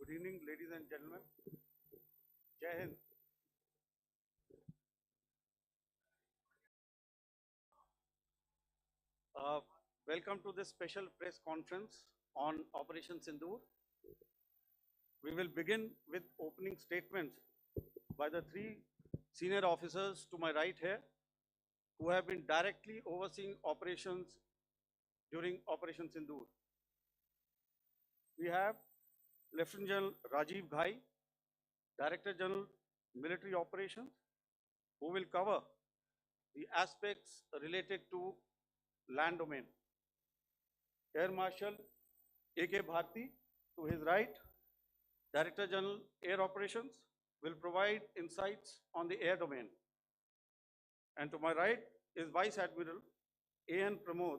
Good evening, ladies and gentlemen. Jai Hind. Welcome to this special press conference on Operation Sendoor. We will begin with opening statements by the three senior officers to my right here, who have been directly overseeing operations during Operation Sendoor. We have Lieutenant General Rajiv Ghai, Director General Military Operations, who will cover the aspects related to land domain. Air Marshal A.K. Bharti, to his right, Director General Air Operations, will provide insights on the air domain. And to my right is Vice Admiral A.N. Pramod,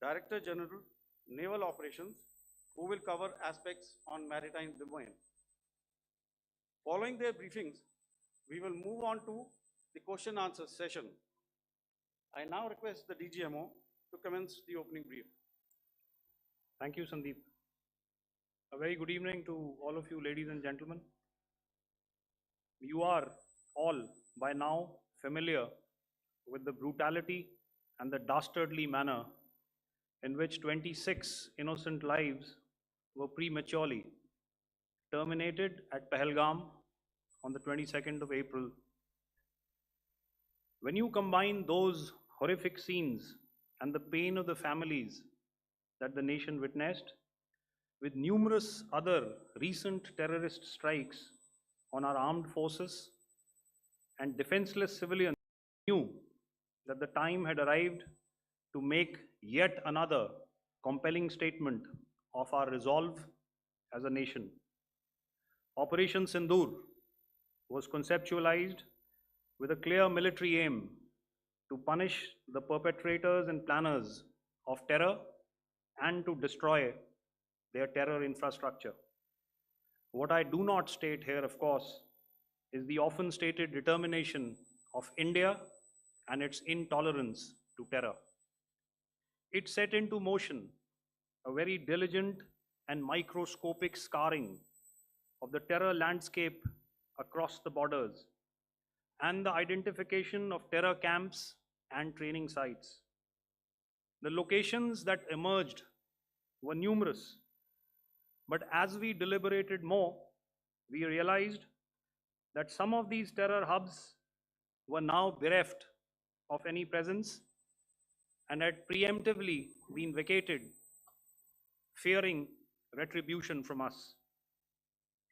Director General Naval Operations, who will cover aspects on maritime domain. Following their briefings, we will move on to the question answer session. I now request the DGMO to commence the opening brief. Thank you, Sandeep. A very good evening to all of you, ladies and gentlemen. You are all by now familiar with the brutality and the dastardly manner in which 26 innocent lives were prematurely terminated at Pahalgam on the 22nd of April. When you combine those horrific scenes and the pain of the families that the nation witnessed with numerous other recent terrorist strikes on our armed forces and defenseless civilians, knew that the time had arrived to make yet another compelling statement of our resolve as a nation. Operation Sendoor was conceptualized with a clear military aim to punish the perpetrators and planners of terror and to destroy their terror infrastructure. What I do not state here, of course, is the often stated determination of India and its intolerance to terror. It set into motion a very diligent and microscopic scarring of the terror landscape across the borders and the identification of terror camps and training sites. The locations that emerged were numerous, but as we deliberated more, we realized that some of these terror hubs were now bereft of any presence and had preemptively been vacated, fearing retribution from us.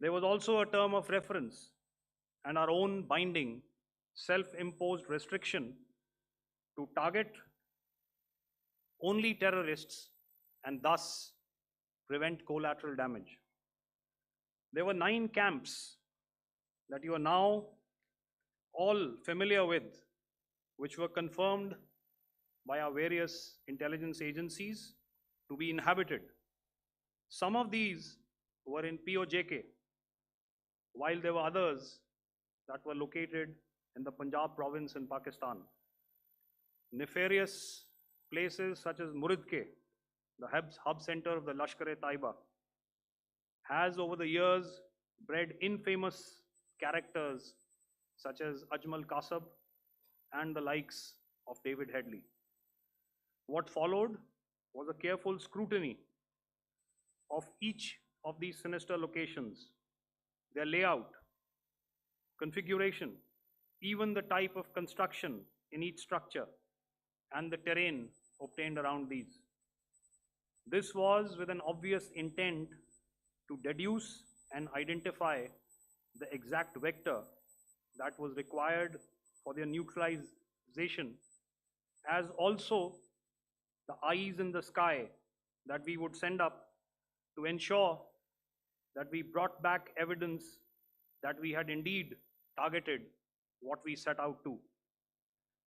There was also a term of reference and our own binding, self-imposed restriction to target only terrorists and thus prevent collateral damage. There were 9 camps that you are now all familiar with, which were confirmed by our various intelligence agencies to be inhabited. Some of these were in POJK, while there were others that were located in the Punjab province in Pakistan. Nefarious places such as Muridke, the hub center of the Lashkar-e-Taiba, has over the years bred infamous characters such as Ajmal Kasab and the likes of David Headley. What followed was a careful scrutiny of each of these sinister locations, their layout, configuration, even the type of construction in each structure, and the terrain obtained around these. This was with an obvious intent to deduce and identify the exact vector that was required for their neutralization, as also the eyes in the sky that we would send up to ensure that we brought back evidence that we had indeed targeted what we set out to.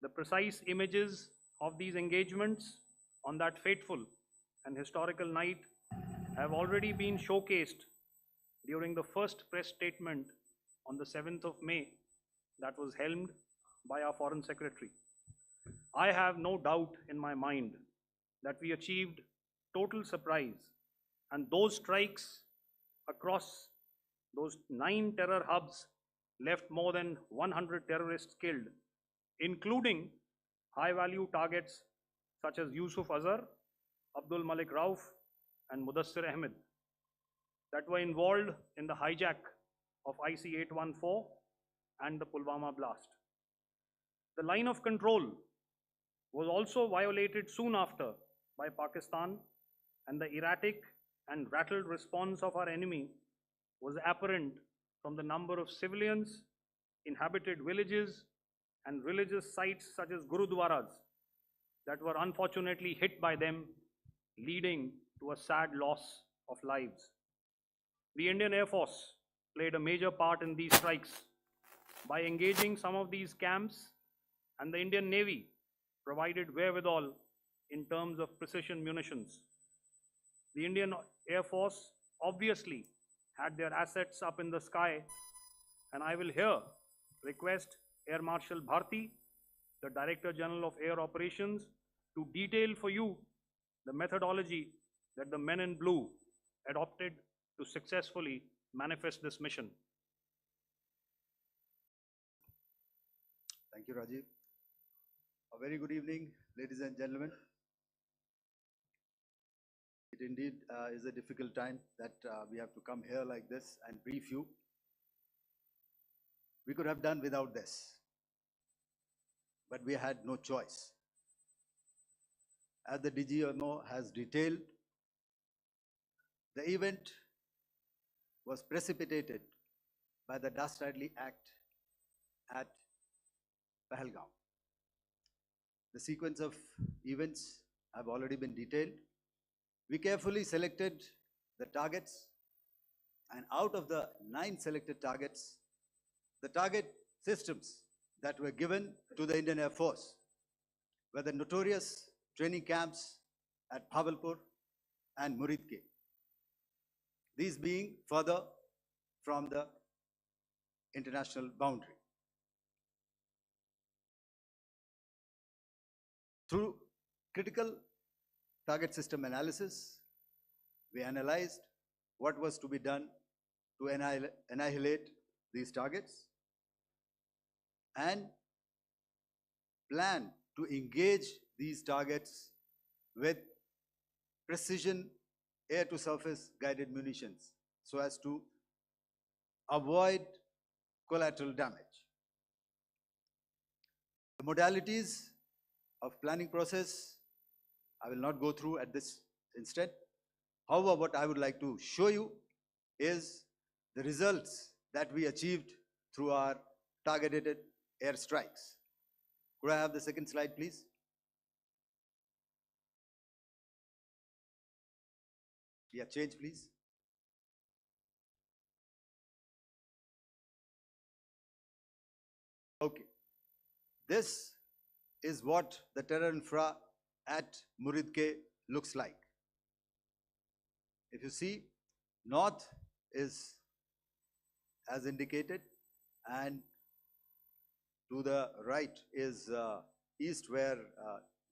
The precise images of these engagements on that fateful and historical night have already been showcased during the first press statement on the 7th of May that was helmed by our Foreign Secretary. I have no doubt in my mind that we achieved total surprise, and those strikes across those 9 terror hubs left more than 100 terrorists killed, including high-value targets such as Yusuf Azhar, Abdul Malik Rauf, and Mudassir Ahmed that were involved in the hijack of IC-814 and the Pulwama blast. The line of control was also violated soon after by Pakistan, and the erratic and rattled response of our enemy was apparent from the number of civilians, inhabited villages, and religious sites such as Gurudwaras that were unfortunately hit by them, leading to a sad loss of lives. The Indian Air Force played a major part in these strikes by engaging some of these camps, and the Indian Navy provided wherewithal in terms of precision munitions. The Indian Air Force obviously had their assets up in the sky, and I will here request Air Marshal Bharti, the Director General of Air Operations, to detail for you the methodology that the men in blue adopted to successfully manifest this mission. Thank you, Rajiv. A very good evening, ladies and gentlemen. It indeed is a difficult time that we have to come here like this and brief you. We could have done without this, but we had no choice. As the DGMO has detailed, the event was precipitated by the dastardly act at Pahalgam. The sequence of events have already been detailed. We carefully selected the targets, and out of the 9 selected targets, the target systems that were given to the Indian Air Force were the notorious training camps at Bhavalpur and Muridke, these being further from the international boundary. Through critical target system analysis, we analyzed what was to be done to annihilate these targets and plan to engage these targets with precision air-to-surface guided munitions so as to avoid collateral damage. The modalities of planning process I will not go through at this instant. However, what I would like to show you is the results that we achieved through our targeted air strikes. Could I have the second slide, please? Yeah, change, please. Okay. This is what the terror infra at Muridke looks like. If you see, north is as indicated, and to the right is east, where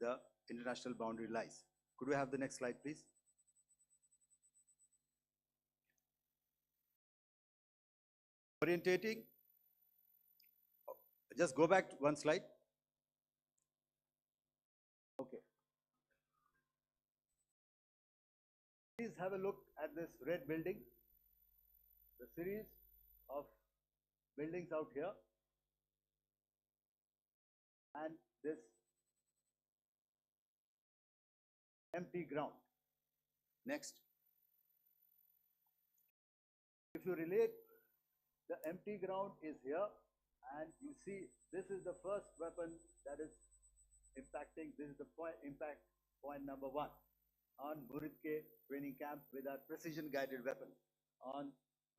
the international boundary lies. Could we have the next slide, please? Orientating. Just go back to one slide. Okay. Please have a look at this red building, the series of buildings out here, and this empty ground. Next. If you relate, the empty ground is here And you see, this is the first weapon that is impacting. This is the impact point number 1 on Muridke training camp with our precision guided weapon on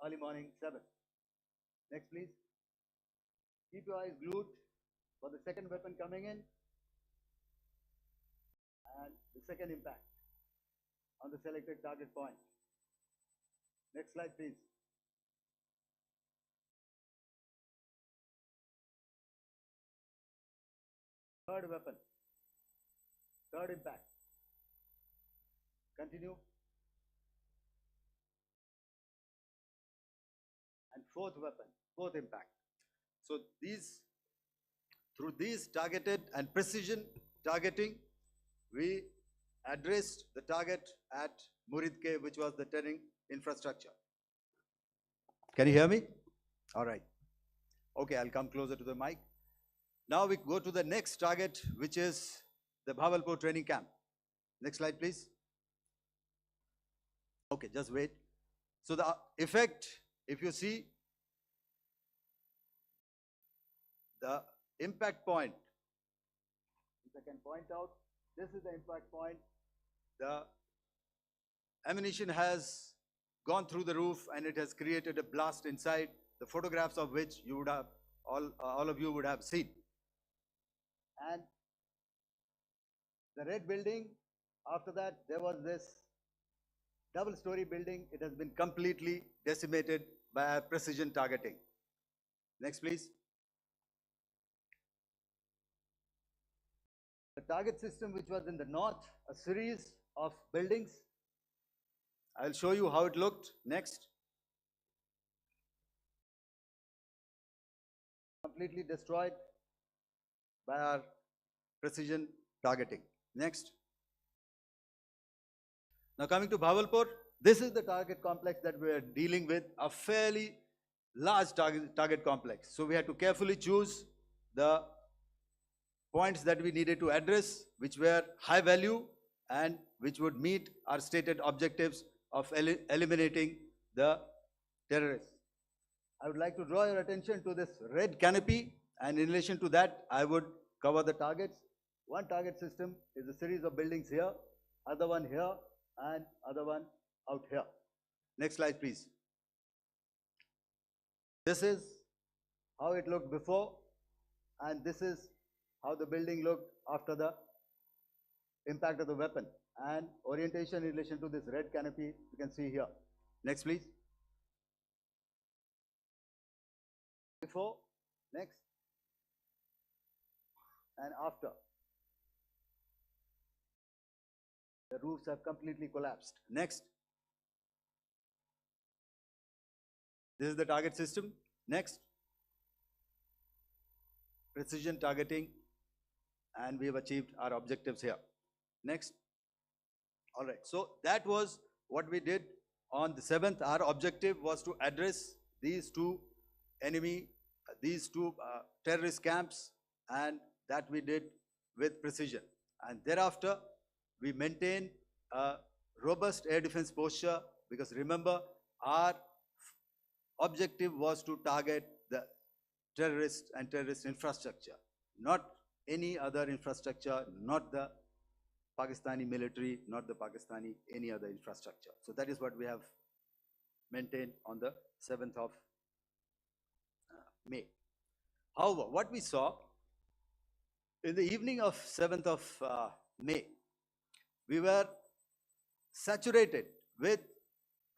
early morning 7. Next, please. Keep your eyes glued for the second weapon coming in and the second impact on the selected target point. Next slide, please. Third weapon, third impact. Continue. And fourth weapon, fourth impact. So through these targeted and precision targeting, we addressed the target at Muridke, which was the training infrastructure. Can you hear me? All right. Okay, I'll come closer to the mic. Now we go to the next target, which is the Bhavalpur training camp. Next slide, please. Okay, just wait. So the effect, if you see, the impact point, if I can point out, this is the impact point. The ammunition has gone through the roof and it has created a blast inside, the photographs of which you would have, all of you would have seen. And the red building, after that, there was this double-story building. It has been completely decimated by precision targeting. Next, please. The target system, which was in the north, a series of buildings. I'll show you how it looked. Next. Completely destroyed by our precision targeting. Next. Now coming to Bhavalpur, this is the target complex that we are dealing with, a fairly large target complex. So we had to carefully choose the points that we needed to address, which were high value and which would meet our stated objectives of eliminating the terrorists. I would like to draw your attention to this red canopy, and in relation to that, I would cover the targets. One target system is a series of buildings here, other one here, and other one out here. Next slide, please. This is how it looked before, and this is how the building looked after the impact of the weapon. And orientation in relation to this red canopy, you can see here. Next, please. Before, next, and after. The roofs have completely collapsed. Next. This is the target system. Next. Precision targeting, and we have achieved our objectives here. Next. All right. So that was what we did on the 7th. Our objective was to address these two terrorist camps, and that we did with precision. And thereafter, we maintained a robust air defense posture, because remember, our objective was to target the terrorist and terrorist infrastructure, not any other infrastructure, not the Pakistani military, not the Pakistani any other infrastructure. So that is what we have maintained on the 7th of May. However, what we saw in the evening of 7th of May, we were saturated with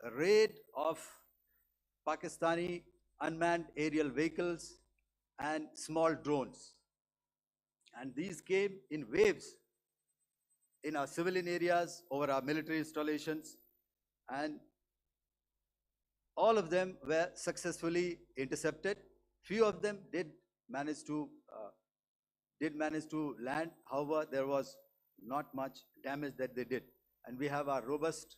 a raid of Pakistani unmanned aerial vehicles and small drones. And these came in waves in our civilian areas, over our military installations, and all of them were successfully intercepted. Few of them did manage to land. However, there was not much damage that they did. And we have our robust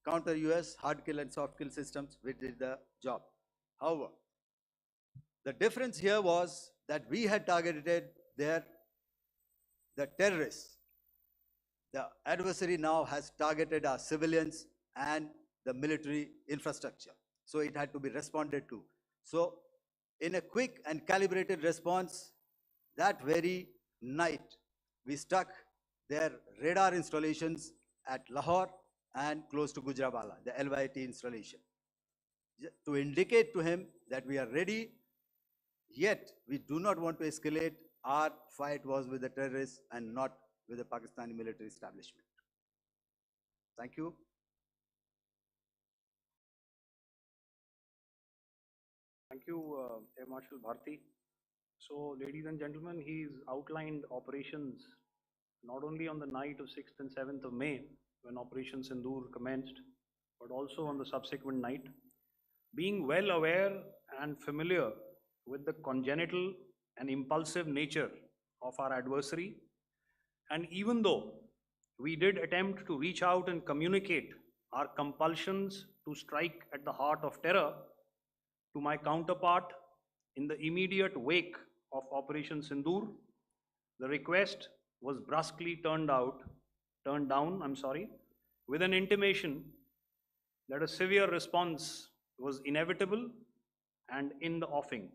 counter-US hard kill and soft kill systems which did the job. However, the difference here was that we had targeted the terrorists. The adversary now has targeted our civilians and the military infrastructure. So it had to be responded to. So In a quick and calibrated response, that very night, we struck their radar installations at Lahore and close to Gujranwala, the LYT installation, to indicate to him that we are ready, yet we do not want to escalate. Our fight was with the terrorists and not with the Pakistani military establishment. Thank you. Thank you, Air Marshal Bharti. So, ladies and gentlemen, he's outlined operations not only on the night of 6th and 7th of May, when Operation Sendoor commenced, but also on the subsequent night. Being well aware and familiar with the congenital and impulsive nature of our adversary, and even though we did attempt to reach out and communicate our compulsions to strike at the heart of terror to my counterpart in the immediate wake of Operation Sendoor, the request was brusquely turned down, with an intimation that a severe response was inevitable and in the offing.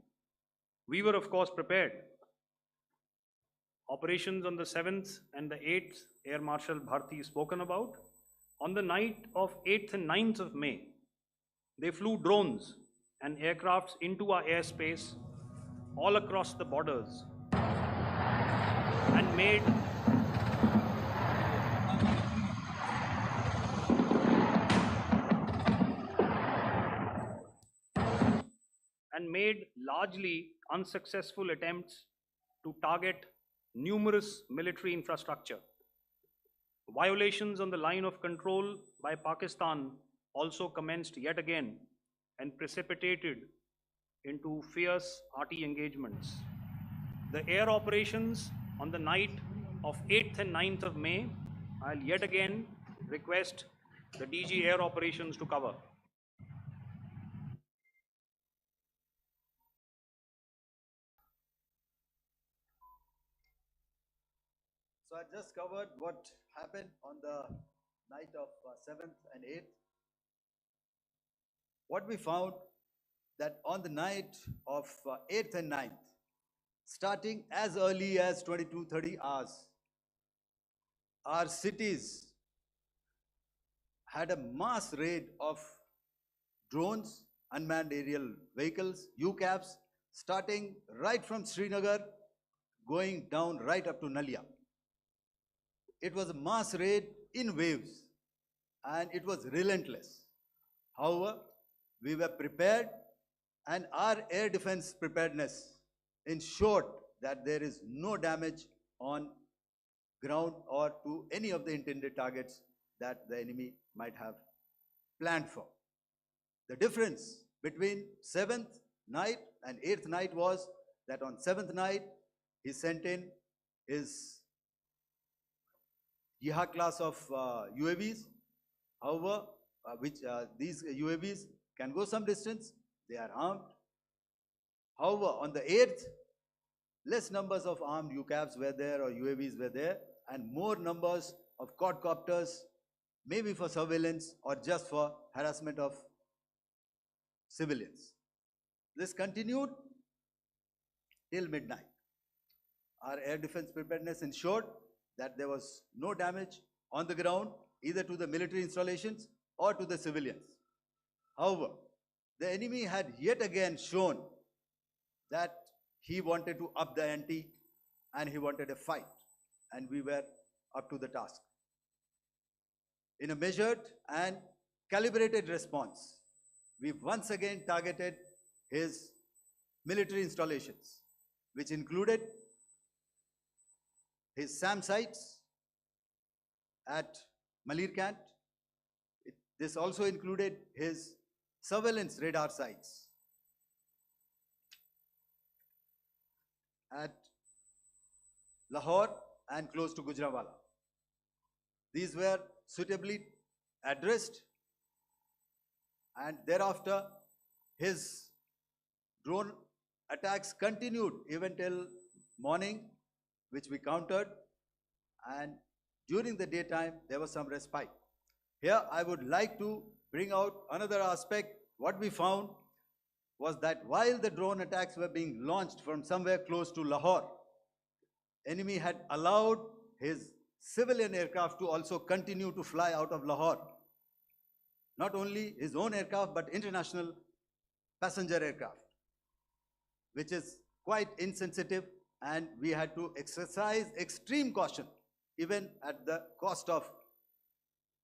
We were, of course, prepared. Operations on the 7th and the 8th, Air Marshal Bharti spoken about. On the night of 8th and 9th of May, they flew drones and aircrafts into our airspace all across the borders and made largely unsuccessful attempts to target numerous military infrastructure. Violations on the line of control by Pakistan also commenced yet again and precipitated into fierce arty engagements. The air operations on the night of 8th and 9th of May, I'll yet again request the DG Air Operations to cover. So I just covered what happened on the night of 7th and 8th. What we found that on the night of 8th and 9th, starting as early as 22:30 hours, our cities had a mass raid of drones, unmanned aerial vehicles, UCAVs, starting right from Srinagar, going down right up to Nalia. It was a mass raid in waves, and it was relentless. However, we were prepared, and our air defense preparedness ensured that there is no damage on ground or to any of the intended targets that the enemy might have planned for. The difference between 7th night and 8th night was that on 7th night, he sent in his Yeha class of UAVs. However, these UAVs can go some distance, they are armed. However, on the 8th, less numbers of armed UCAVs were there or UAVs were there, and more numbers of quadcopters, maybe for surveillance or just for harassment of civilians. This continued till midnight. Our air defense preparedness ensured that there was no damage on the ground, either to the military installations or to the civilians. However, the enemy had yet again shown that he wanted to up the ante and he wanted a fight, and we were up to the task. In a measured and calibrated response, we once again targeted his military installations, which included his SAM sites at Malirkant. This also included his surveillance radar sites at Lahore and close to Gujranwala. These were suitably addressed, and thereafter his drone attacks continued even till morning, which we countered, and during the daytime there was some respite. Here I would like to bring out another aspect. What we found was that while the drone attacks were being launched from somewhere close to Lahore, enemy had allowed his civilian aircraft to also continue to fly out of Lahore. Not only his own aircraft, but international passenger aircraft, which is quite insensitive, and we had to exercise extreme caution, even at the cost of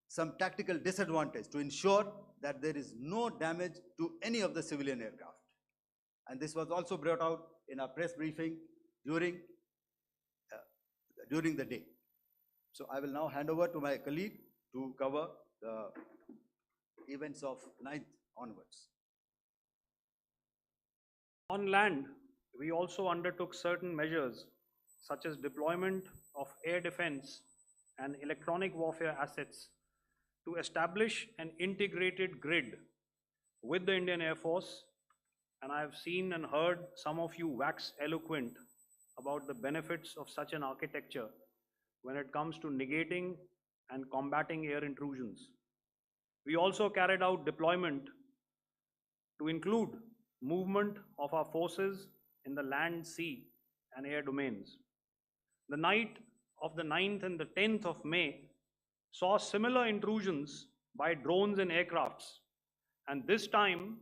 some tactical disadvantage, to ensure that there is no damage to any of the civilian aircraft. And this was also brought out in our press briefing during the day. So I will now hand over to my colleague to cover the events of 9th onwards. On land, we also undertook certain measures such as deployment of air defense and electronic warfare assets to establish an integrated grid with the Indian Air Force, and I have seen and heard some of you wax eloquent about the benefits of such an architecture when it comes to negating and combating air intrusions. We also carried out deployment to include movement of our forces in the land, sea, and air domains. The night of the 9th and the 10th of May saw similar intrusions by drones and aircrafts, and this time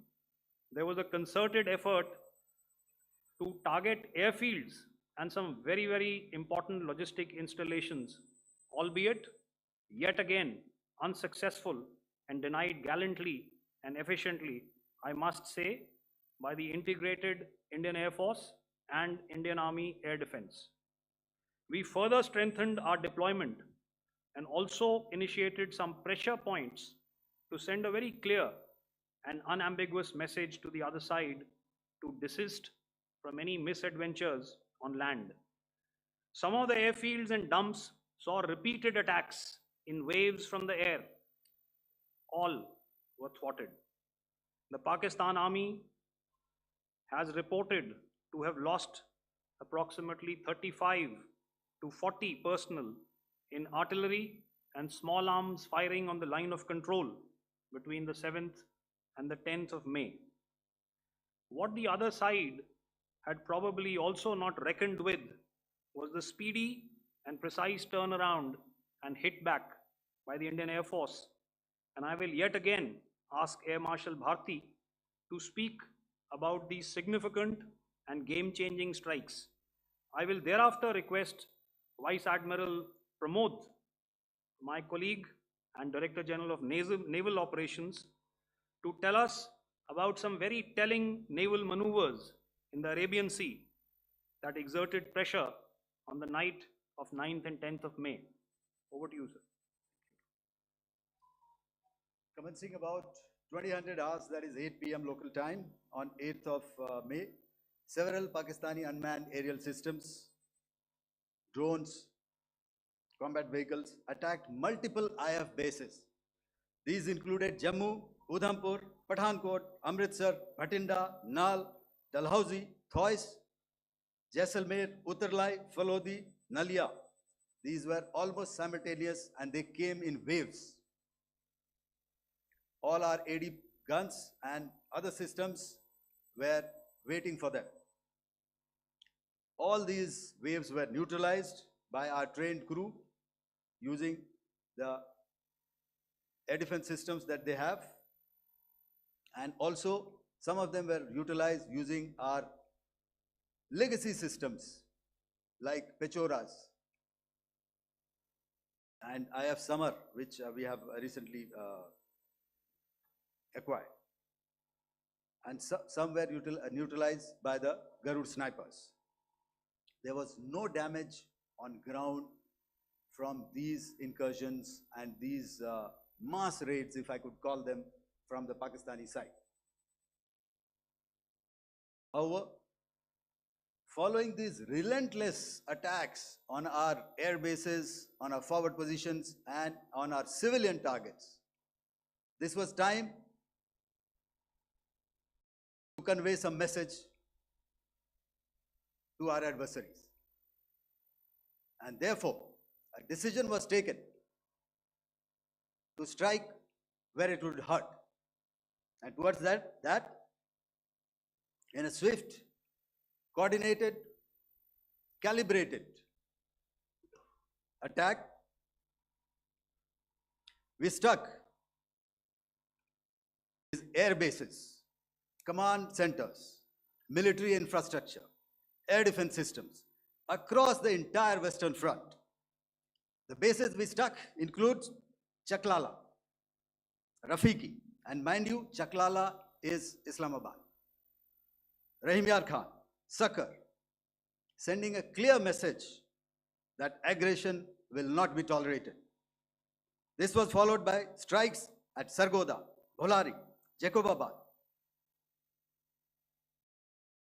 there was a concerted effort to target airfields and some very, very important logistic installations, albeit yet again unsuccessful and denied gallantly and efficiently, I must say, by the integrated Indian Air Force and Indian Army Air Defense. We further strengthened our deployment and also initiated some pressure points to send a very clear and unambiguous message to the other side to desist from any misadventures on land. Some of the airfields and dumps saw repeated attacks in waves from the air. All were thwarted. The Pakistan Army has reported to have lost approximately 35 to 40 personnel in artillery and small arms firing on the line of control between the 7th and the 10th of May. What the other side had probably also not reckoned with was the speedy and precise turnaround and hit back by the Indian Air Force. And I will yet again ask Air Marshal Bharti to speak about these significant and game-changing strikes. I will thereafter request Vice Admiral Pramod, my colleague and Director General of Naval Operations, to tell us about some very telling naval maneuvers in the Arabian Sea that exerted pressure on the night of 9th and 10th of May. Over to you, sir. Commencing about 2000 hours, that is 8 p.m. local time, on 8th of May, several Pakistani unmanned aerial systems, drones, combat vehicles attacked multiple IF bases. These included Jammu, Udhampur, Pathankot, Amritsar, Bhatinda, Nal, Dalhousie, Thois, Jaisalmer, Uttarlai, Falodi, Nalia. These were almost simultaneous and they came in waves. All our AD guns and other systems were waiting for them. All these waves were neutralized by our trained crew using the air defense systems that they have, and also some of them were utilized using our legacy systems like Pechoras and IF Summer, which we have recently acquired, and some were neutralized by the Garud snipers. There was no damage on ground from these incursions and these mass raids, if I could call them, from the Pakistani side. However, following these relentless attacks on our air bases, on our forward positions, and on our civilian targets, this was time to convey some message to our adversaries. And therefore, a decision was taken to strike where it would hurt. And towards that in a swift, coordinated, calibrated attack, we struck these air bases, command centers, military infrastructure, air defense systems across the entire Western Front. The bases we struck include Chaklala, Rafiki, and mind you, Chaklala is Islamabad. Rahim Yar Khan, Sakar, sending a clear message that aggression will not be tolerated. This was followed by strikes at Sargoda, Bholari, Jacobabad.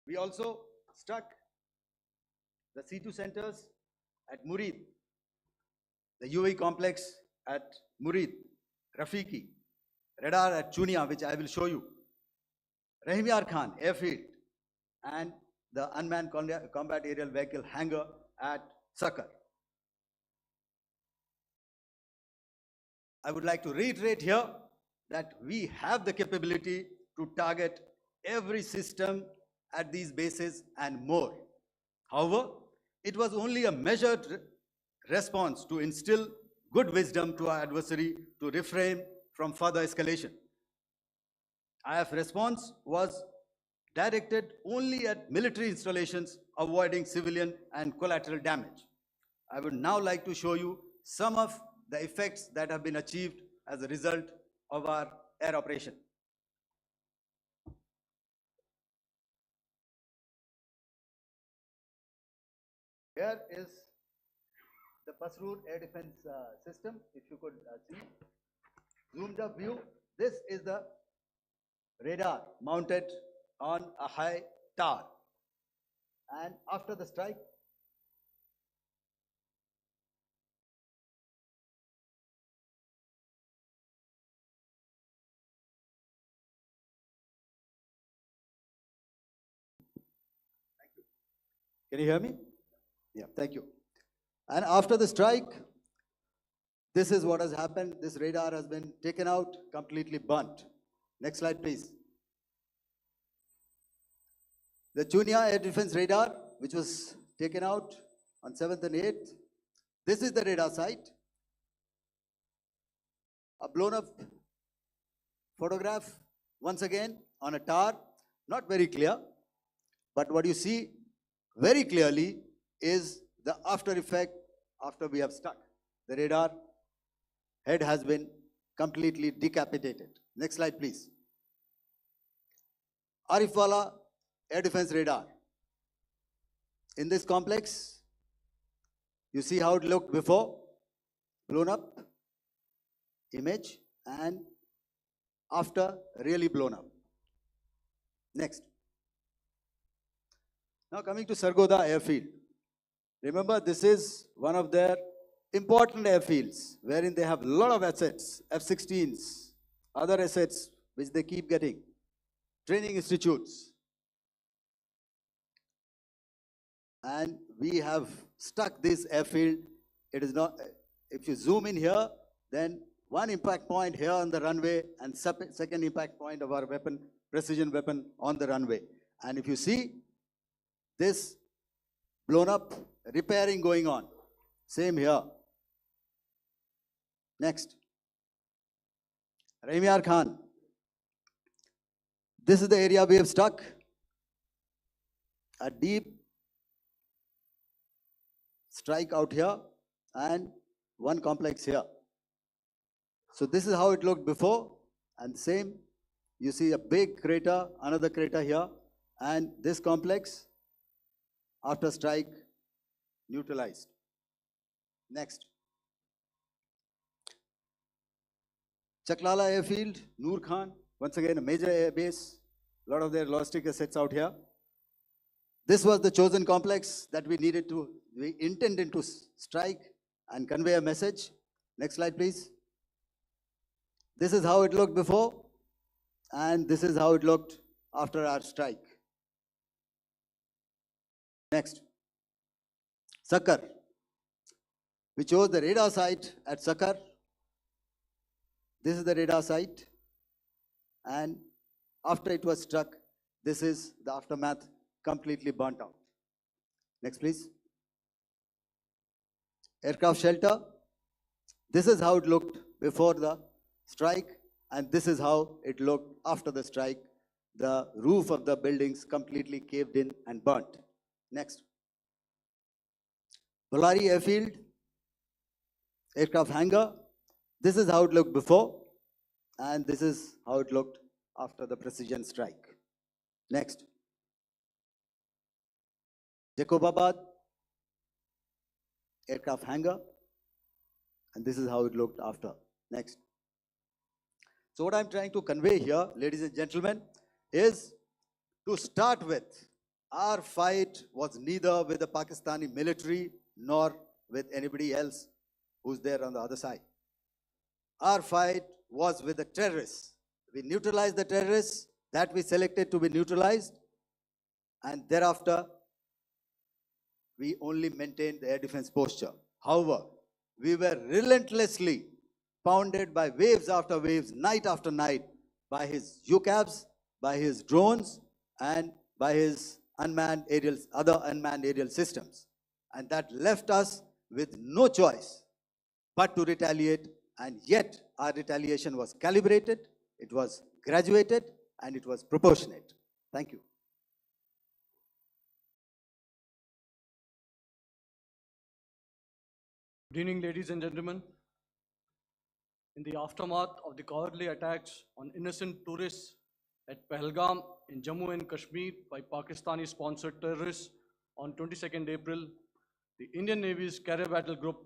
We also struck the C2 centers at Murid, the UAE complex at Murid, Rafiki, radar at Chunia, which I will show you, Rahim Yar Khan airfield, and the unmanned combat aerial vehicle hangar at Sakar. I would like to reiterate here that we have the capability to target every system at these bases and more. However, it was only a measured response to instill good wisdom to our adversary to refrain from further escalation. IF response was directed only at military installations, avoiding civilian and collateral damage. I would now like to show you some of the effects that have been achieved as a result of our air operation. Here is the Pasroor air defense system, if you could see. Zoomed up view, this is the radar mounted on a high tower. And after the strike, can you hear me? Yeah, thank you. And after the strike, this is what has happened. This radar has been taken out, completely burnt. Next slide, please. The Chunia air defense radar, which was taken out on 7th and 8th. This is the radar site. A blown up photograph, once again, on a tower. Not very clear, but what you see very clearly is the after effect after we have struck. The radar head has been completely decapitated. Next slide, please. Arifwala air defense radar. In this complex, you see how it looked before, blown up image, and after really blown up. Next. Now coming to Sargoda airfield. Remember, this is one of their important airfields wherein they have a lot of assets, F-16s, other assets which they keep getting, training institutes. And we have stuck this airfield. It is not, if you zoom in here, then one impact point here on the runway and second impact point of our weapon, precision weapon on the runway. And if you see this blown up, repairing going on. Same here. Next. Rahim Yar Khan. This is the area we have struck. A deep strike out here and one complex here. So this is how it looked before, and same. You see a big crater, another crater here, and this complex after strike neutralized. Next. Chaklala airfield, Noor Khan, once again a major air base, a lot of their logistic assets out here. This was the chosen complex that we intended to strike and convey a message. Next slide, please. This is how it looked before, and this is how it looked after our strike. Next. Sakar. We chose the radar site at Sakar. This is the radar site. And after it was struck, This is the aftermath, completely burnt out. Next, please. Aircraft shelter. This is how it looked before the strike, and this is how it looked after the strike. The roof of the buildings completely caved in and burnt. Next. Ballari Airfield, aircraft hangar. This is how it looked before, and this is how it looked after the precision strike. Next. Jacobabad, aircraft hangar, and this is how it looked after. Next. So what I'm trying to convey here, ladies and gentlemen, is to start with, our fight was neither with the Pakistani military nor with anybody else who's there on the other side. Our fight was with the terrorists. We neutralized the terrorists that we selected to be neutralized, and thereafter, we only maintained the air defense posture. However, we were relentlessly pounded by waves after waves, night after night, by his UCAVs, by his drones, and by his other unmanned aerial systems. And that left us with no choice but to retaliate, and yet our retaliation was calibrated, it was graduated, and it was proportionate. Thank you. Good evening, ladies and gentlemen. In the aftermath of the cowardly attacks on innocent tourists at Pahalgam in Jammu and Kashmir by Pakistani-sponsored terrorists on 22nd April, the Indian Navy's Carrier Battle Group,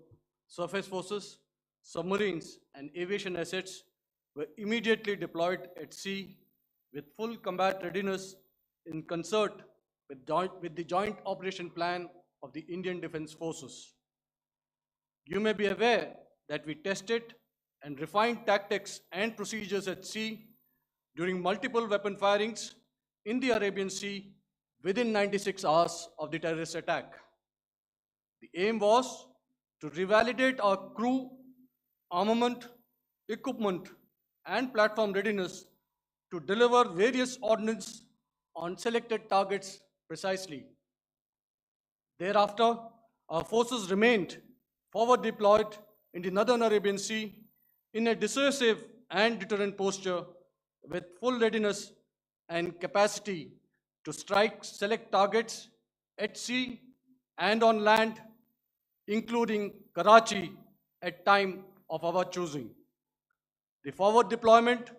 surface forces, submarines, and aviation assets were immediately deployed at sea with full combat readiness in concert with the joint operation plan of the Indian Defence Forces. You may be aware that we tested and refined tactics and procedures at sea during multiple weapon firings in the Arabian Sea within 96 hours of the terrorist attack. The aim was to revalidate our crew, armament, equipment, and platform readiness to deliver various ordnance on selected targets precisely. Thereafter, our forces remained forward deployed in the Northern Arabian Sea in a dissuasive and deterrent posture with full readiness and capacity to strike select targets at sea and on land, including Karachi at time of our choosing. The forward deployment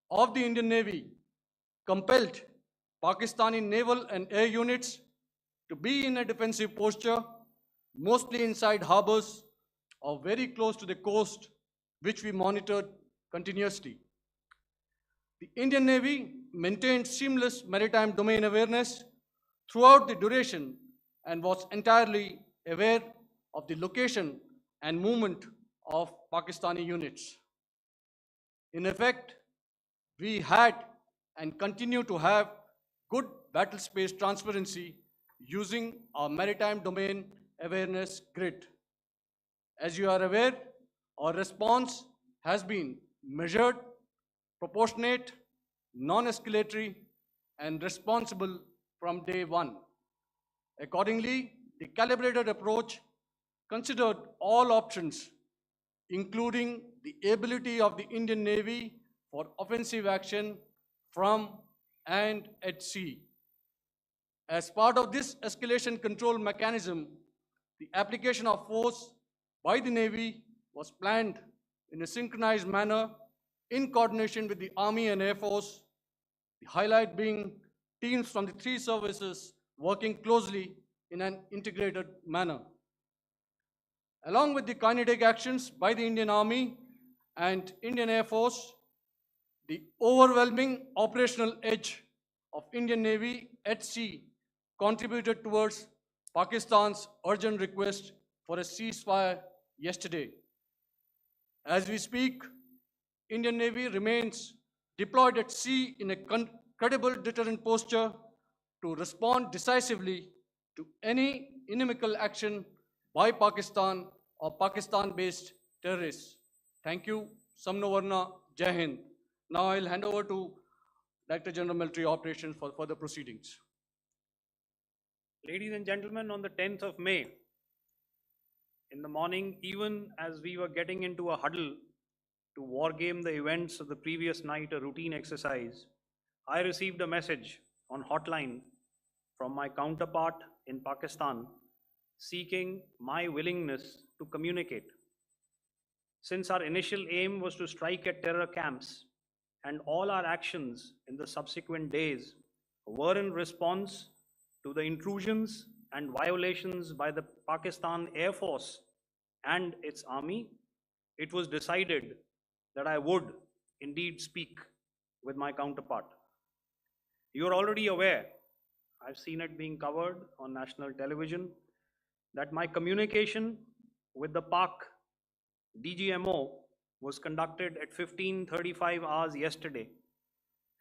of the Indian Navy compelled Pakistani naval and air units to be in a defensive posture, mostly inside harbors or very close to the coast, which we monitored continuously. The Indian Navy maintained seamless maritime domain awareness throughout the duration and was entirely aware of the location and movement of Pakistani units. In effect, we had and continue to have good battle space transparency using our maritime domain awareness grid. As you are aware, our response has been measured, proportionate, non-escalatory, and responsible from day one. Accordingly, the calibrated approach considered all options, including the ability of the Indian Navy for offensive action from and at sea. As part of this escalation control mechanism, the application of force by the Navy was planned in a synchronized manner in coordination with the Army and Air Force, the highlight being teams from the three services working closely in an integrated manner. Along with the kinetic actions by the Indian Army and Indian Air Force, the overwhelming operational edge of Indian Navy at sea contributed towards Pakistan's urgent request for a ceasefire yesterday. As we speak, Indian Navy remains deployed at sea in a credible deterrent posture to respond decisively to any inimical action by Pakistan or Pakistan-based terrorists. Thank you. Samno Varna, Jai Hind. Now I'll hand over to Director General Military Operations for further proceedings. Ladies and gentlemen, on the 10th of May, in the morning, even as we were getting into a huddle to wargame the events of the previous night, a routine exercise, I received a message on hotline from my counterpart in Pakistan seeking my willingness to communicate. Since our initial aim was to strike at terror camps, and all our actions in the subsequent days were in response to the intrusions and violations by the Pakistan Air Force and its army, it was decided that I would indeed speak with my counterpart. You are already aware, I've seen it being covered on national television, that my communication with the Pak DGMO was conducted at 15:35 hours yesterday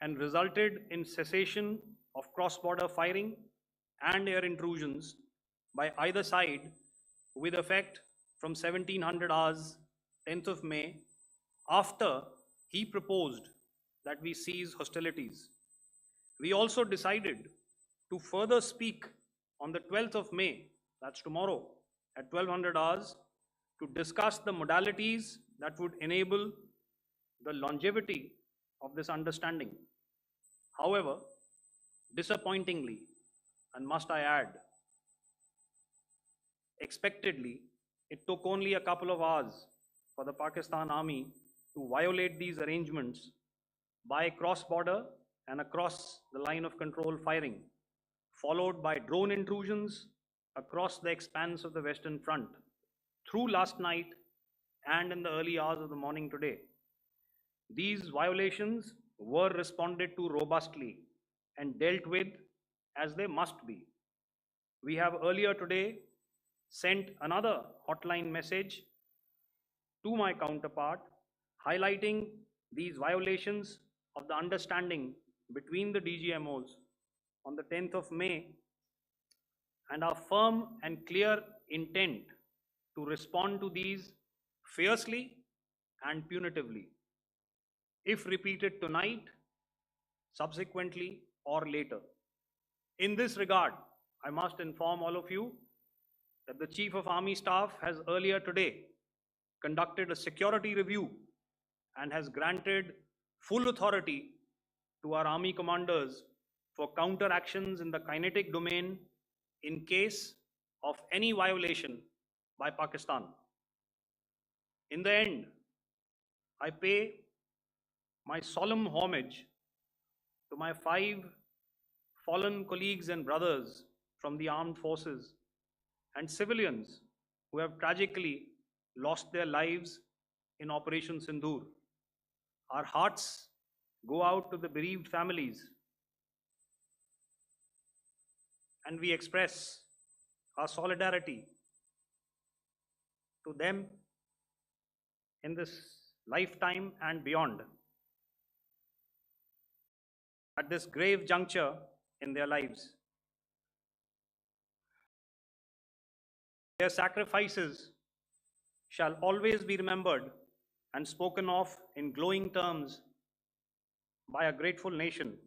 and resulted in cessation of cross-border firing and air intrusions by either side with effect from 1700 hours 10th of May, after he proposed that we cease hostilities. We also decided to further speak on the 12th of May, that's tomorrow, at 1200 hours, to discuss the modalities that would enable the longevity of this understanding. However, disappointingly, and must I add, expectedly, it took only a couple of hours for the Pakistan Army to violate these arrangements by cross-border and across the line of control firing, followed by drone intrusions across the expanse of the Western Front through last night and in the early hours of the morning today. These violations were responded to robustly and dealt with as they must be. We have earlier today sent another hotline message to my counterpart highlighting these violations of the understanding between the DGMOs on the 10th of May and our firm and clear intent to respond to these fiercely and punitively, if repeated tonight, subsequently, or later. In this regard, I must inform all of you that the Chief of Army Staff has earlier today conducted a security review and has granted full authority to our Army commanders for counter actions in the kinetic domain in case of any violation by Pakistan. In the end, I pay my solemn homage to my 5 fallen colleagues and brothers from the armed forces and civilians who have tragically lost their lives in Operation Sendoor. Our hearts go out to the bereaved families, and we express our solidarity to them in this lifetime and beyond, at this grave juncture in their lives. Their sacrifices shall always be remembered and spoken of in glowing terms by a grateful nation.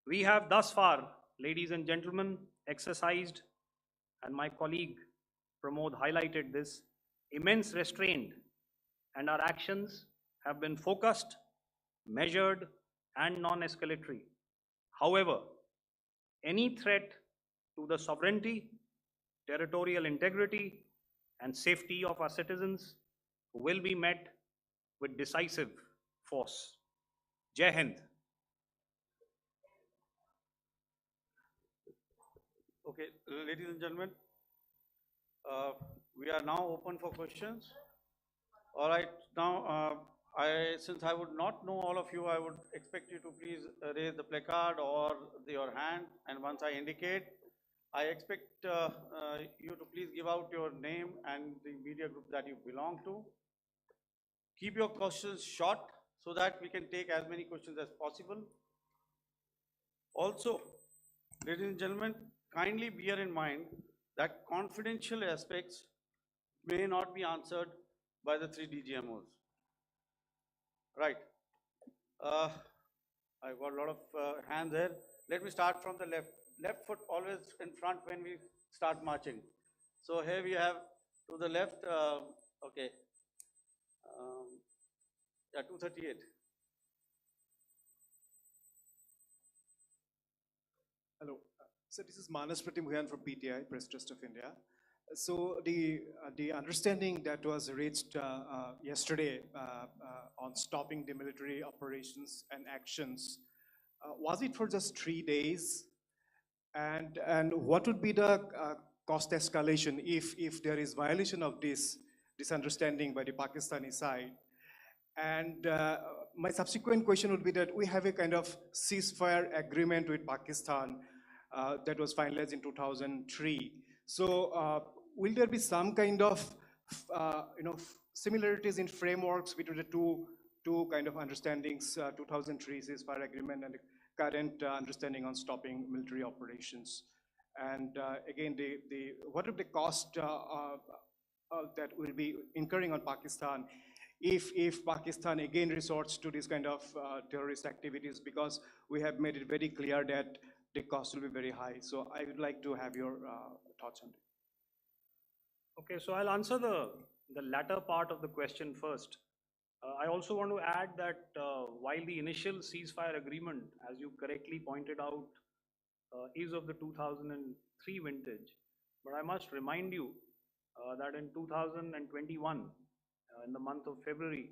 We have thus far, ladies and gentlemen, exercised, and my colleague Pramod highlighted this, immense restraint, and our actions have been focused, measured, and non-escalatory. However, any threat to the sovereignty, territorial integrity, and safety of our citizens will be met with decisive force. Jai Hind. Okay, ladies and gentlemen, we are now open for questions. All right, now since I would not know all of you, I would expect you to please raise the placard or your hand, and once I indicate, I expect you to please give out your name and the media group that you belong to. Keep your questions short so that we can take as many questions as possible. Also, ladies and gentlemen, kindly bear in mind that confidential aspects may not be answered by the 3 DGMOs. Right. I got a lot of hands here. Let me start from the left. Left foot always in front when we start marching. So here we have to the left, okay, yeah, 238. Hello. So this is Manas Pratimhuyan from PTI, Press Trust of India. So the understanding that was reached yesterday on stopping the military operations and actions, was it for just 3 days? And what would be the cost escalation if there is violation of this understanding by the Pakistani side? And my subsequent question would be that we have a kind of ceasefire agreement with Pakistan that was finalized in 2003. So will there be some kind of similarities in frameworks between the two kind of understandings, 2003 ceasefire agreement and the current understanding on stopping military operations? And again, what are the cost that will be incurring on Pakistan if Pakistan again resorts to this kind of terrorist activities, because we have made it very clear that the cost will be very high. So I would like to have your thoughts on it. Okay, so I'll answer the latter part of the question first. I also want to add that while the initial ceasefire agreement, as you correctly pointed out, is of the 2003 vintage, but I must remind you that in 2021, in the month of February,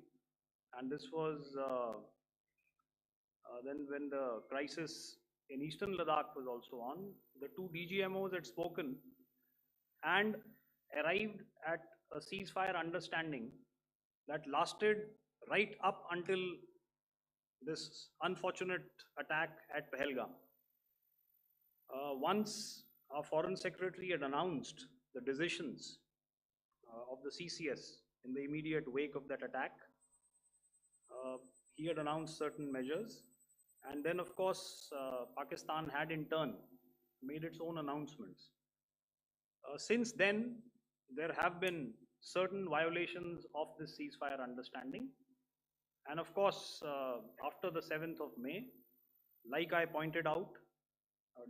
and this was then when the crisis in eastern Ladakh was also on, the two DGMOs had spoken and arrived at a ceasefire understanding that lasted right up until this unfortunate attack at Pahalgam. Once our Foreign Secretary had announced the decisions of the CCS in the immediate wake of that attack, he had announced certain measures, and then of course Pakistan had in turn made its own announcements. Since then, there have been certain violations of this ceasefire understanding, and of course after the 7th of May, like I pointed out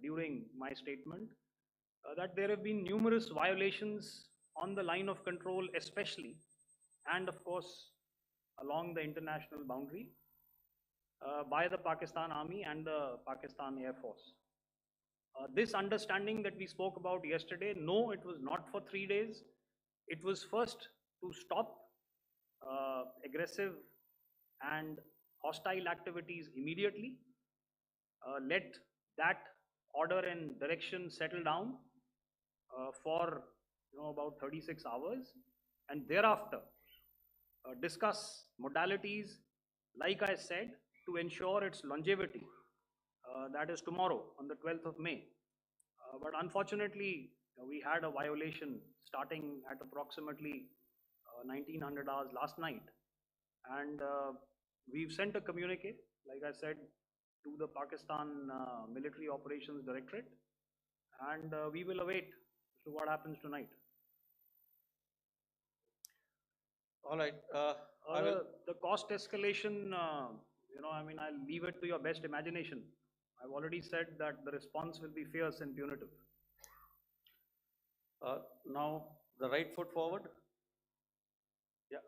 during my statement, that there have been numerous violations on the line of control especially, and of course along the international boundary by the Pakistan Army and the Pakistan Air Force. This understanding that we spoke about yesterday, no, it was not for 3 days. It was first to stop aggressive and hostile activities immediately, let that order and direction settle down for about 36 hours, and thereafter discuss modalities, like I said, to ensure its longevity. That is tomorrow on the 12th of May. But unfortunately, we had a violation starting at approximately 1900 hours last night, and we've sent a communique, like I said, to the Pakistan Military Operations Directorate, and we will await what happens tonight. All right. The cost escalation, I mean, I'll leave it to your best imagination. I've already said that the response will be fierce and punitive. Now, the right foot forward. Yeah.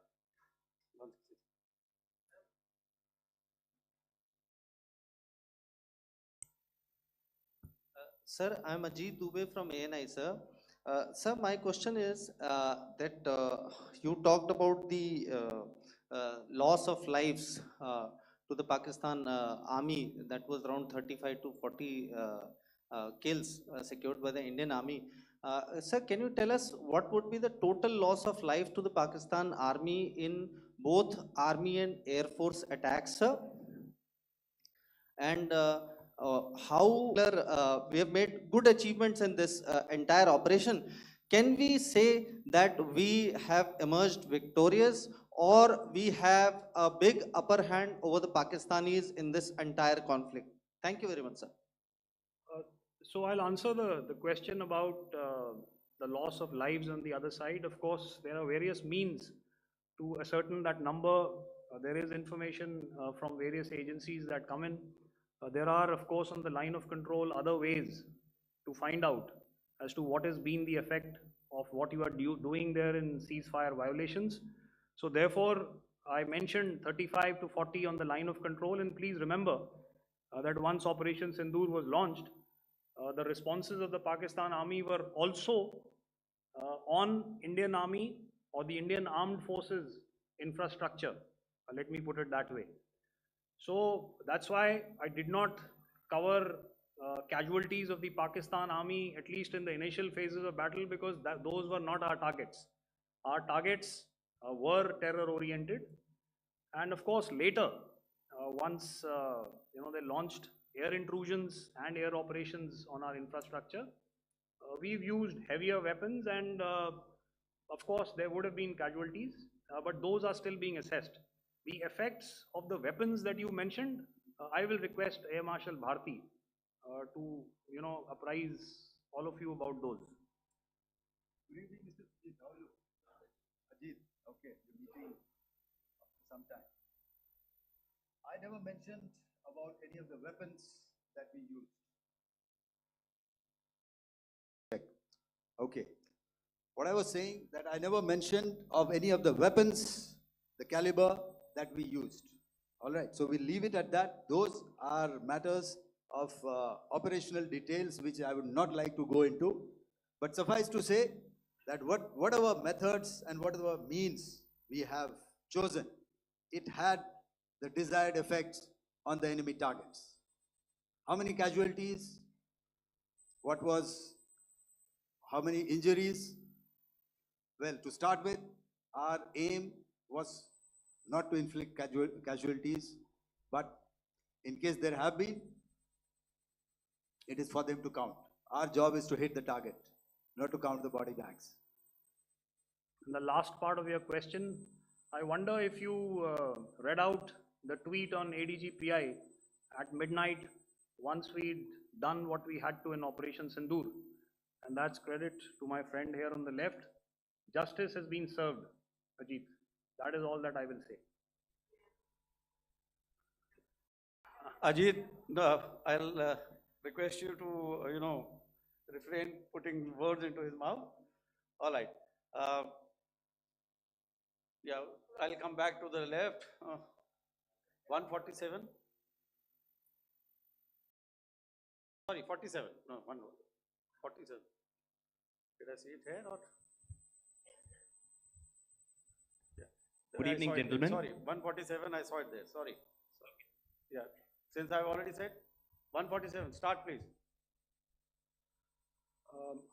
Sir, I'm Ajit Dubey from ANI, sir. Sir, my question is that you talked about the loss of lives to the Pakistan army, that was around 35 to 40 kills secured by the Indian army. Sir, can you tell us what would be the total loss of life to the Pakistan army in both army and air force attacks, sir? And how we have made good achievements in this entire operation. Can we say that we have emerged victorious, or we have a big upper hand over the Pakistanis in this entire conflict? Thank you very much, sir. So I'll answer the question about the loss of lives on the other side. Of course, there are various means to ascertain that number. There is information from various agencies that come in. There are, of course, on the line of control, other ways to find out as to what has been the effect of what you are doing there in ceasefire violations. So therefore, I mentioned 35 to 40 on the line of control, and please remember that once Operation Sindoor was launched, the responses of the Pakistan Army were also on Indian Army or the Indian Armed Forces infrastructure. Let me put it that way. So that's why I did not cover casualties of the Pakistan Army, at least in the initial phases of battle, because those were not our targets. Our targets were terror oriented. And of course, later, once they launched air intrusions and air operations on our infrastructure, we've used heavier weapons, and of course, there would have been casualties, but those are still being assessed. The effects of the weapons that you mentioned, I will request Air Marshal Bharti to apprise all of you about those. Good evening, Mr. Ajit. How are you? Ajit, okay, you're meeting after some time. I never mentioned about any of the weapons that we used. Okay. What I was saying, that I never mentioned of any of the weapons, the caliber that we used. All right, so we'll leave it at that. Those are matters of operational details which I would not like to go into. But suffice to say that whatever methods and whatever means we have chosen, it had the desired effects on the enemy targets. How many casualties? How many injuries? Well, to start with, our aim was not to inflict casualties, but in case there have been, it is for them to count. Our job is to hit the target, not to count the body bags. And the last part of your question, I wonder if you read out the tweet on ADG PI at midnight once we'd done what we had to in Operation Sindoor. And that's credit to my friend here on the left. Justice has been served, Ajit. That is all that I will say. Ajit, I'll request you to, refrain putting words into his mouth. All right. Yeah, I'll come back to the left. 147. Sorry, 47. No, 47. Did I see it here or? Yeah. Good evening, I saw it there. gentlemen. Sorry, 147. I saw it there. Sorry. Yeah. Since I've already said 147. Start, please.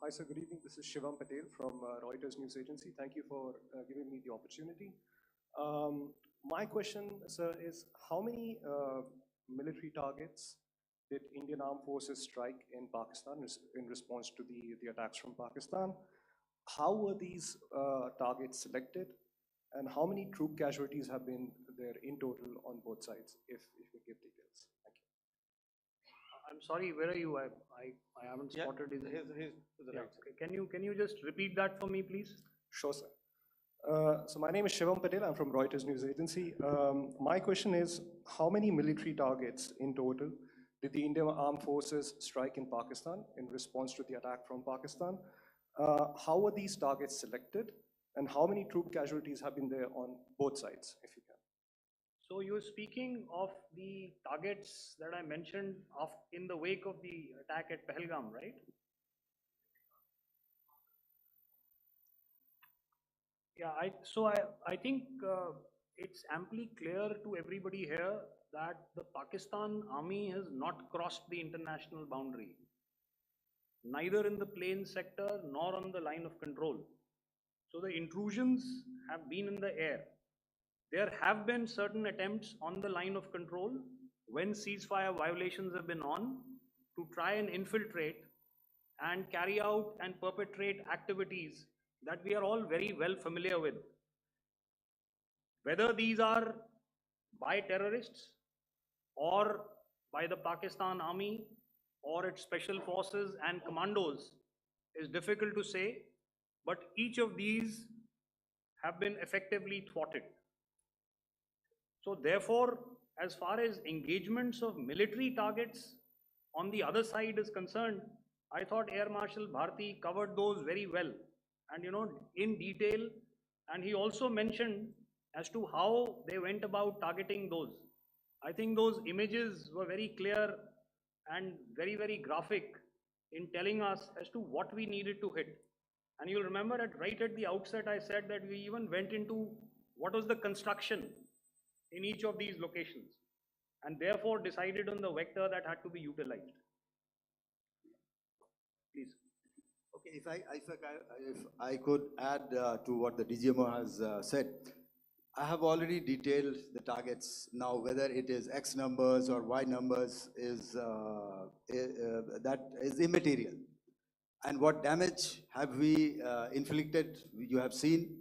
Hi, sir. Good evening. This is Shivam Patel from Reuters News Agency. Thank you for giving me the opportunity. My question, sir, is how many military targets did Indian Armed Forces strike in Pakistan in response to the attacks from Pakistan? How were these targets selected? And how many troop casualties have been there in total on both sides, if you give details? Thank you. I'm sorry, where are you? I haven't spotted his. His to the right. Okay. Can you just repeat that for me, please? Sure, sir. So my name is Shivam Patel. I'm from Reuters News Agency. My question is, how many military targets in total did the Indian Armed Forces strike in Pakistan in response to the attack from Pakistan? How were these targets selected? And how many troop casualties have been there on both sides, if you can? So you're speaking of the targets that I mentioned in the wake of the attack at Pahalgam, right? Yeah, I think it's amply clear to everybody here that the Pakistan Army has not crossed the international boundary, neither in the plain sector nor on the line of control. So the intrusions have been in the air. There have been certain attempts on the line of control when ceasefire violations have been on to try and infiltrate and carry out and perpetrate activities that we are all very well familiar with. Whether these are by terrorists or by the Pakistan Army or its special forces and commandos is difficult to say, but each of these have been effectively thwarted. So therefore, as far as engagements of military targets on the other side is concerned, I thought Air Marshal Bharti covered those very well and, in detail. And he also mentioned as to how they went about targeting those. I think those images were very clear and very, very graphic in telling us as to what we needed to hit. And you'll remember right at the outset, I said that we even went into what was the construction in each of these locations, and therefore decided on the vector that had to be utilized. Please. Okay, if I could add to what the DGMO has said, I have already detailed the targets. Now, whether it is X numbers or Y numbers is that is immaterial. And what damage have we inflicted? You have seen.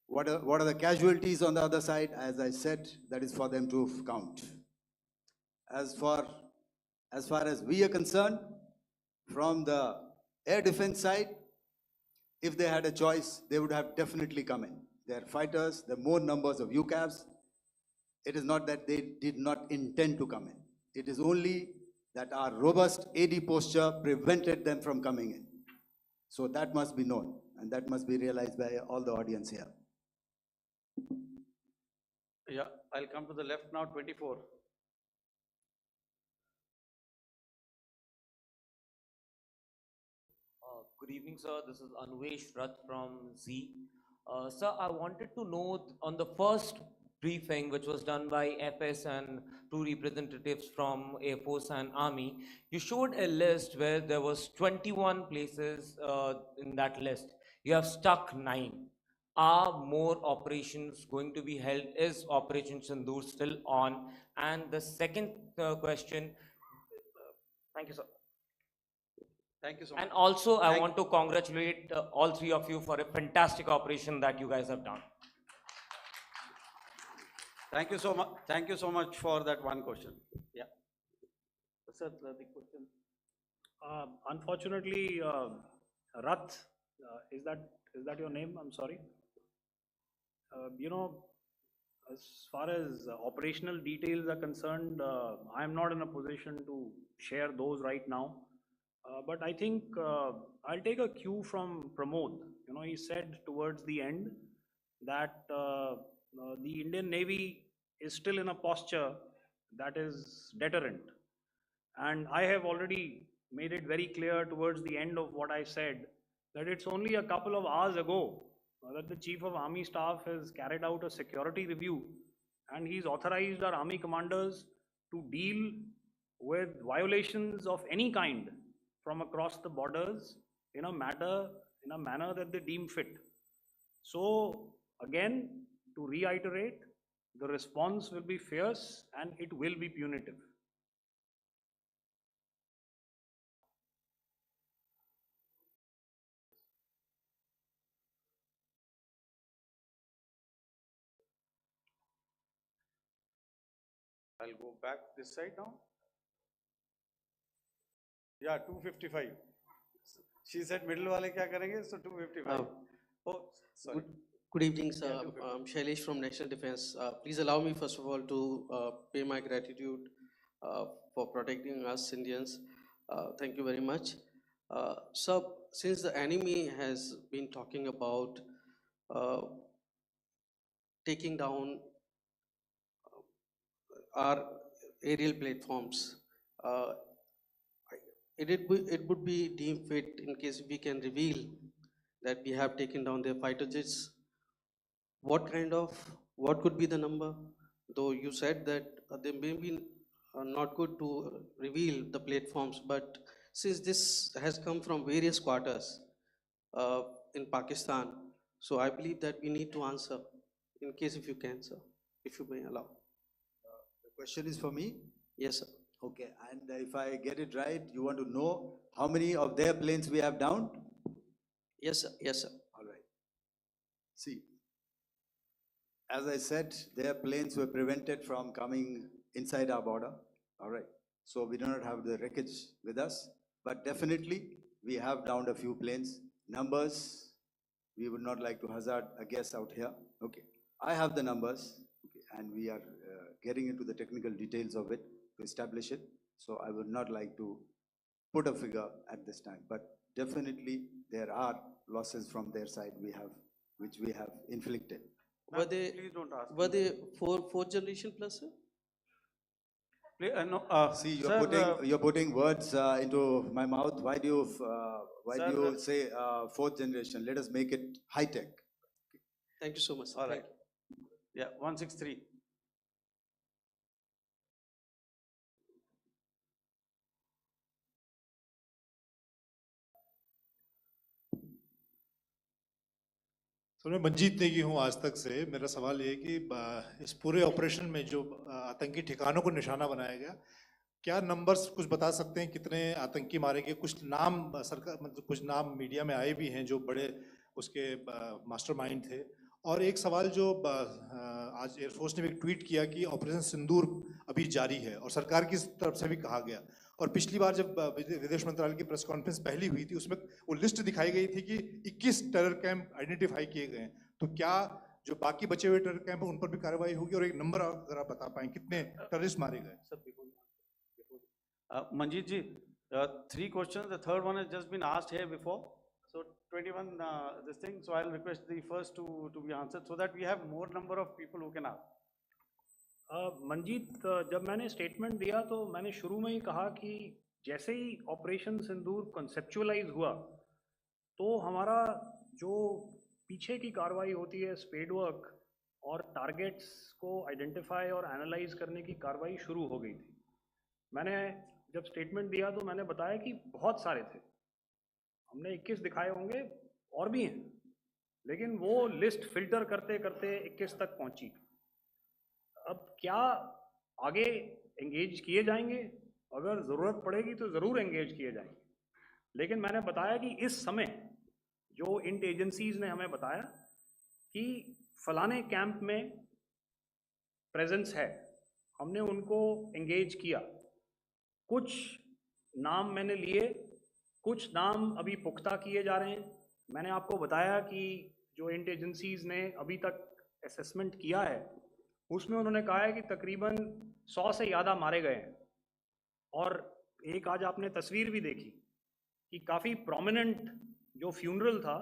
What are the casualties on the other side? As I said, that is for them to count. As far as we are concerned, from the air defense side, if they had a choice, they would have definitely come in. They're fighters, there are more numbers of UCAVs. It is not that they did not intend to come in. It is only that our robust AD posture prevented them from coming in. So that must be known, and that must be realized by all the audience here. Yeah, I'll come to the left now, 24. Good evening, sir. This is Anvesh Rath from Z. Sir, I wanted to know on the first briefing, which was done by FS and two representatives from Air Force and Army, you showed a list where there was 21 places in that list. You have stuck 9. Are more operations going to be held? Is Operation Sendoor still on? And the second question, thank you, sir. Thank you so much. And also, I want to congratulate all three of you for a fantastic operation that you guys have done. Thank you so much. Thank you so much for that one question. Yeah. Sir, the question. Unfortunately, Rath, is that your name? I'm sorry. As far as operational details are concerned, I am not in a position to share those right now. But I think I'll take a cue from Pramod. He said towards the end that the Indian Navy is still in a posture that is deterrent. And I have already made it very clear towards the end of what I said that it's only a couple of hours ago that the Chief of Army Staff has carried out a security review, and he's authorized our Army commanders to deal with violations of any kind from across the borders in a manner that they deem fit. So again, to reiterate, the response will be fierce and it will be punitive. I'll go back this side now. Yeah, 255. She said middle wale kya karenge? So 255. Oh, sorry. Good evening, sir. I'm Shailesh from National Defense. Please allow me, first of all, to pay my gratitude for protecting us Indians. Thank you very much. Sir, since the enemy has been talking about taking down our aerial platforms, it would be deemed fit in case we can reveal that we have taken down their fighter jets. What could be the number? Though you said that they may be not good to reveal the platforms, but since this has come from various quarters in Pakistan, so I believe that we need to answer, in case if you can, sir, if you may allow. The question is for me? Yes, sir. Okay, and if I get it right, you want to know how many of their planes we have downed? Yes, sir. Yes, sir. All right. See, as I said, their planes were prevented from coming inside our border. All right. So we do not have the wreckage with us, but definitely we have downed a few planes. Numbers, we would not like to hazard a guess out here. Okay. I have the numbers, okay, and we are getting into the technical details of it to establish it. So I would not like to put a figure at this time, but definitely there are losses from their side which we have inflicted. Were Ma'am, they, please don't ask. were they fourth generation plus, sir? No, See, sir, you're putting words into my mouth. Why do Sir, you say fourth generation? Let us make it high tech. Thank you so much, sir. all Thank right. Yeah, 163. तो मैं मंजीत नेगी हूँ आज तक से। मेरा सवाल ये है कि इस पूरे ऑपरेशन में जो आतंकी ठिकानों को निशाना बनाया गया, क्या नंबर्स कुछ बता सकते हैं कितने आतंकी मारे गए? कुछ नाम सरकार मतलब कुछ नाम मीडिया में आए भी हैं जो बड़े उसके मास्टरमाइंड थे। और एक सवाल जो आज एयरफोर्स ने भी ट्वीट किया कि ऑपरेशन सिंदूर अभी जारी है और सरकार की तरफ से भी कहा गया। और पिछली बार जब विदेश मंत्रालय की प्रेस कॉन्फ्रेंस पहली हुई थी उसमें वो लिस्ट दिखाई गई थी कि 21 टेरर कैंप आइडेंटिफाई किए गए हैं। तो क्या जो बाकी बचे हुए टेरर कैंप हैं उन पर भी कार्रवाई होगी? और एक नंबर अगर आप बता पाएं कितने टेररिस्ट मारे गए? Manjeet ji, 3 questions. The third one has just been asked here before. So 21 this thing. So I'll request the first two to be answered so that we have more number of people who can ask. Manjeet, जब मैंने statement दिया तो मैंने शुरू में ही कहा कि जैसे ही ऑपरेशन सिंदूर कॉन्सेप्चुअलाइज हुआ तो हमारा जो पीछे की कार्रवाई होती है स्पेड वर्क और टारगेट्स को आइडेंटिफाई और एनालाइज करने की कार्रवाई शुरू हो गई थी। मैंने जब स्टेटमेंट दिया तो मैंने बताया कि बहुत सारे थे, हमने 21 दिखाए होंगे और भी हैं, लेकिन वो लिस्ट फिल्टर करते करते 21 तक पहुंची। अब क्या आगे एंगेज किए जाएंगे? अगर ज़रूरत पड़ेगी तो ज़रूर एंगेज किए जाएंगे, लेकिन मैंने बताया कि इस समय जो इंट एजेंसीज ने हमें बताया कि फलाने कैंप में प्रेजेंस है, हमने उनको एंगेज किया। कुछ नाम मैंने लिए, कुछ नाम अभी पुख्ता किए जा रहे हैं। मैंने आपको बताया कि जो इंट एजेंसीज ने अभी तक असेसमेंट किया है उसमें उन्होंने कहा है कि तकरीबन 100 से ज़्यादा मारे गए हैं। और एक आज आपने तस्वीर भी देखी कि काफ़ी प्रोमिनेंट जो फ्यूनरल था,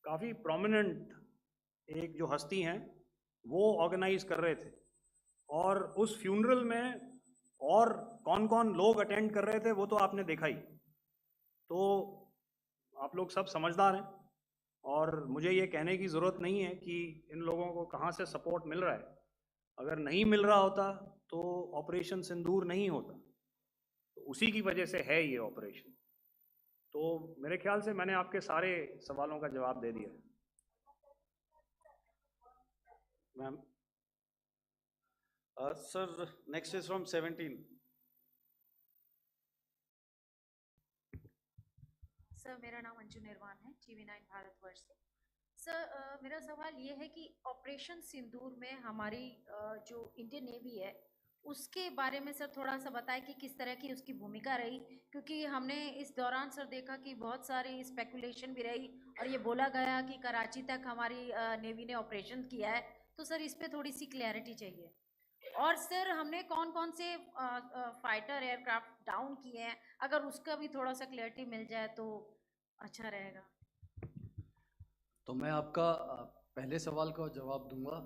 काफ़ी प्रोमिनेंट एक जो हस्ती हैं वो ऑर्गेनाइज कर रहे थे, और उस फ्यूनरल में और कौन कौन लोग अटेंड कर रहे थे वो तो आपने देखा ही। तो आप लोग सब समझदार हैं और मुझे ये कहने की ज़रूरत नहीं है कि इन लोगों को कहाँ से सपोर्ट मिल रहा है। अगर नहीं मिल रहा होता तो ऑपरेशन सिंदूर नहीं होता, तो उसी की वजह से है ये ऑपरेशन। तो मेरे ख्याल से मैंने आपके सारे सवालों का जवाब दे दिया है। Ma'am. Sir, next is from 17. Sir, मेरा नाम अंजू निर्वाण है, TV9 भारतवर्ष से। सर, मेरा सवाल ये है कि ऑपरेशन सिंदूर में हमारी जो इंडियन नेवी है उसके बारे में सर थोड़ा सा बताएं कि किस तरह की उसकी भूमिका रही, क्योंकि हमने इस दौरान सर देखा कि बहुत सारी स्पेकुलेशन भी रही और ये बोला गया कि कराची तक हमारी नेवी ने ऑपरेशन किया है। तो सर इस पे थोड़ी सी क्लैरिटी चाहिए। और सर हमने कौन कौन से फाइटर एयरक्राफ्ट डाउन किए हैं, अगर उसका भी थोड़ा सा क्लैरिटी मिल जाए तो अच्छा रहेगा। तो मैं आपका पहले सवाल का जवाब दूंगा।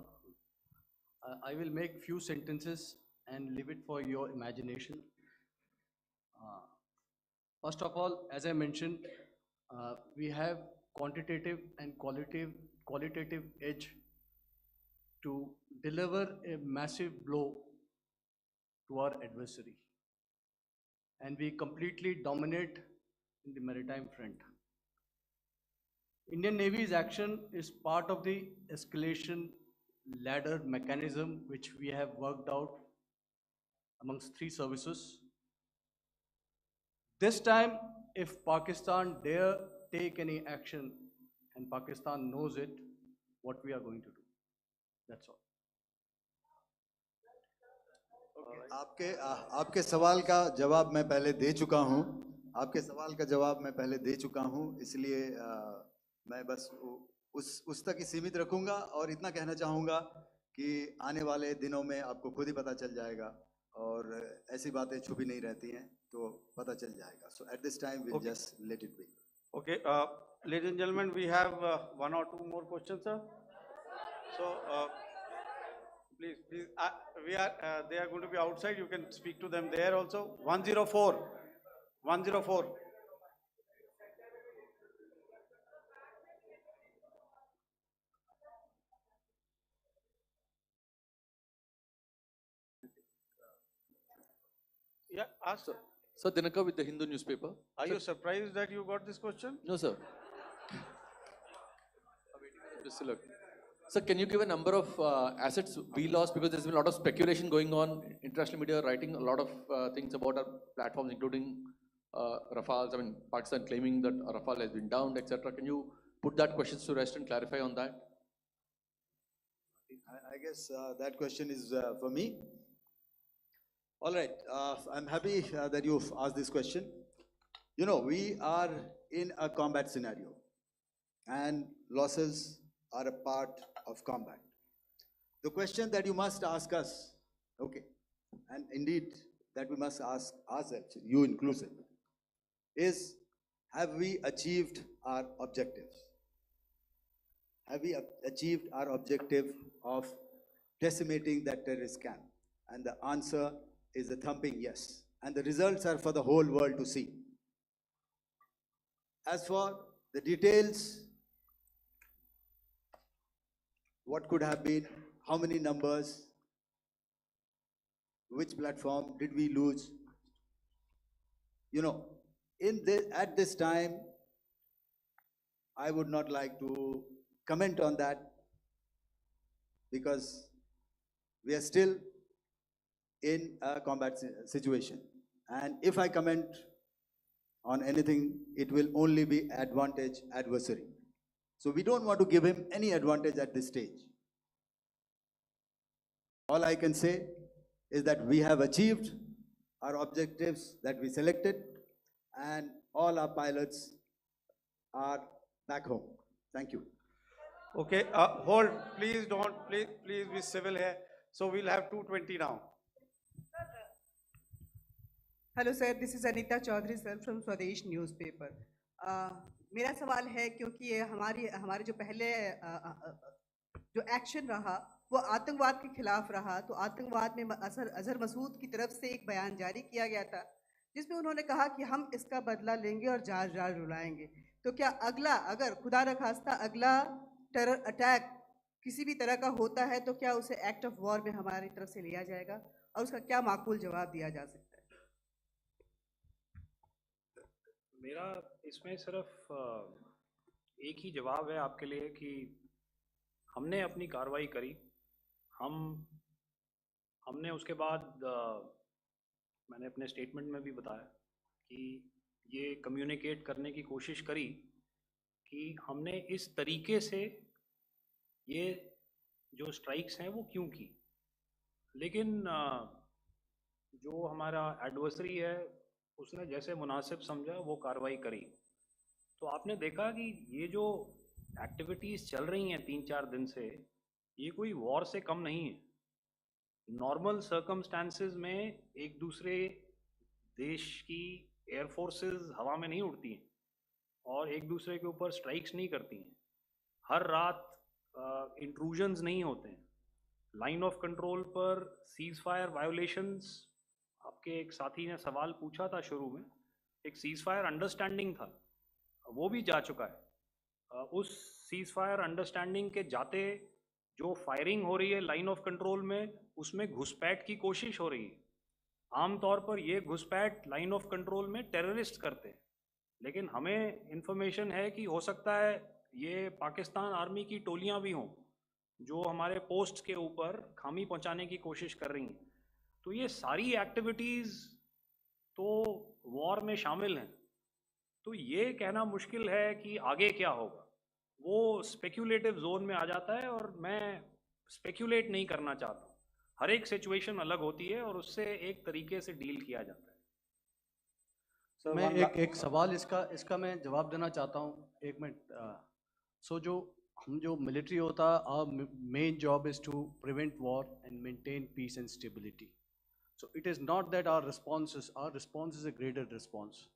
I will make few sentences and leave it for your imagination. First of all, as I mentioned, we have quantitative and qualitative edge to deliver a massive blow to our adversary, and we completely dominate in the maritime front. Indian Navy's action is part of the escalation ladder mechanism which we have worked out amongst 3 services. This time, if Pakistan dare take any action, and Pakistan knows it, what we are going to do. That's all. आपके सवाल का जवाब मैं पहले दे चुका हूं। आपके सवाल का जवाब मैं पहले दे चुका हूं, इसलिए मैं बस उस तक ही सीमित रखूंगा और इतना कहना चाहूँगा कि आने वाले दिनों में आपको खुद ही पता चल जाएगा और ऐसी बातें छुपी नहीं रहती हैं तो पता चल जाएगा. So at this time we'll just let it be. Okay, ladies and gentlemen, we have one or two more questions, sir. So, please, they are going to be outside. You can speak to them there also. 104, 104. Yeah, ask. Sir, Dinaka with the Hindu newspaper. Are you surprised that you got this question? No, sir. Just look. Sir, can you give a number of assets we lost, because there's been a lot of speculation going on, international media writing a lot of things about our platforms, including Rafales. I mean, Pakistan claiming that Rafale has been downed, etc. Can you put that question to rest and clarify on that? I guess that question is for me. All right, I'm happy that you've asked this question. You know, we are in a combat scenario and losses are a part of combat. The question that you must ask us, okay, and indeed that we must ask ourselves, you inclusive, is have we achieved our objectives? Have we achieved our objective of decimating that terrorist camp? And the answer is a thumping yes. And the results are for the whole world to see. As for the details, what could have been, how many numbers, which platform did we lose? You know, at this time, I would not like to comment on that because we are still in a combat situation. And if I comment on anything, it will only be advantage adversary. So we don't want to give him any advantage at this stage. All I can say is that we have achieved our objectives that we selected and all our pilots are back home. Thank you. Okay, hold, please don't, please be civil here. So we'll have 220 now. Hello sir, this is Anita Chaudhary sir from Swadesh newspaper. मेरा सवाल है, क्योंकि ये हमारे जो पहले जो action रहा वो आतंकवाद के खिलाफ रहा, तो आतंकवाद में अजहर मसूद की तरफ से एक बयान जारी किया गया था जिसमें उन्होंने कहा कि हम इसका बदला लेंगे और जाज रुलाएंगे. तो क्या अगला, अगर खुदा न खास्ता अगला टेरर अटैक किसी भी तरह का होता है तो क्या उसे एक्ट ऑफ वॉर में हमारी तरफ से लिया जाएगा और उसका क्या माकूल जवाब दिया जा सकता है? मेरा इसमें सिर्फ एक ही जवाब है आपके लिए कि हमने अपनी कार्रवाई करी. हमने उसके बाद मैंने अपने स्टेटमेंट में भी बताया कि ये कम्युनिकेट करने की कोशिश करी कि हमने इस तरीके से ये जो स्ट्राइक्स हैं वो क्यों की. लेकिन जो हमारा एडवर्सरी है उसने जैसे मुनासिब समझा वो कार्रवाई करी. तो आपने देखा कि ये जो एक्टिविटीज़ चल रही हैं 3-4 दिन से, ये कोई वॉर से कम नहीं है. नॉर्मल सर्कमस्टांसेस में एक दूसरे देश की एयरफोर्सेस हवा में नहीं उड़ती हैं और एक दूसरे के ऊपर स्ट्राइक्स नहीं करती हैं. हर रात इंट्रूजन्स नहीं होते हैं. लाइन ऑफ कंट्रोल पर सीज फायर वायोलेशंस, आपके एक साथी ने सवाल पूछा था शुरू में, एक सीज फायर अंडरस्टैंडिंग था, वो भी जा चुका है. उस सीज फायर अंडरस्टैंडिंग के जाते जो फायरिंग हो रही है लाइन ऑफ कंट्रोल में, उसमें घुसपैठ की कोशिश हो रही है. आमतौर पर ये घुसपैठ लाइन ऑफ कंट्रोल में टेररिस्ट करते हैं, लेकिन हमें इंफॉर्मेशन है कि हो सकता है ये पाकिस्तान आर्मी की टोलियां भी हों जो हमारे पोस्ट के ऊपर खामी पहुंचाने की कोशिश कर रही हैं. तो ये सारी एक्टिविटीज़ तो वॉर में शामिल हैं. तो ये कहना मुश्किल है कि आगे क्या होगा, वो स्पेक्यूलेटिव जोन में आ जाता है और मैं स्पेक्यूलेट नहीं करना चाहता. हर एक सिचुएशन अलग होती है और उससे एक तरीके से डील किया जाता है. सर मैं एक सवाल इसका मैं जवाब देना चाहता हूँ. 1 मिनट. सो जो हम जो military होता है, our main job is to prevent war and maintain peace and stability. So it is not that our response is a graded response.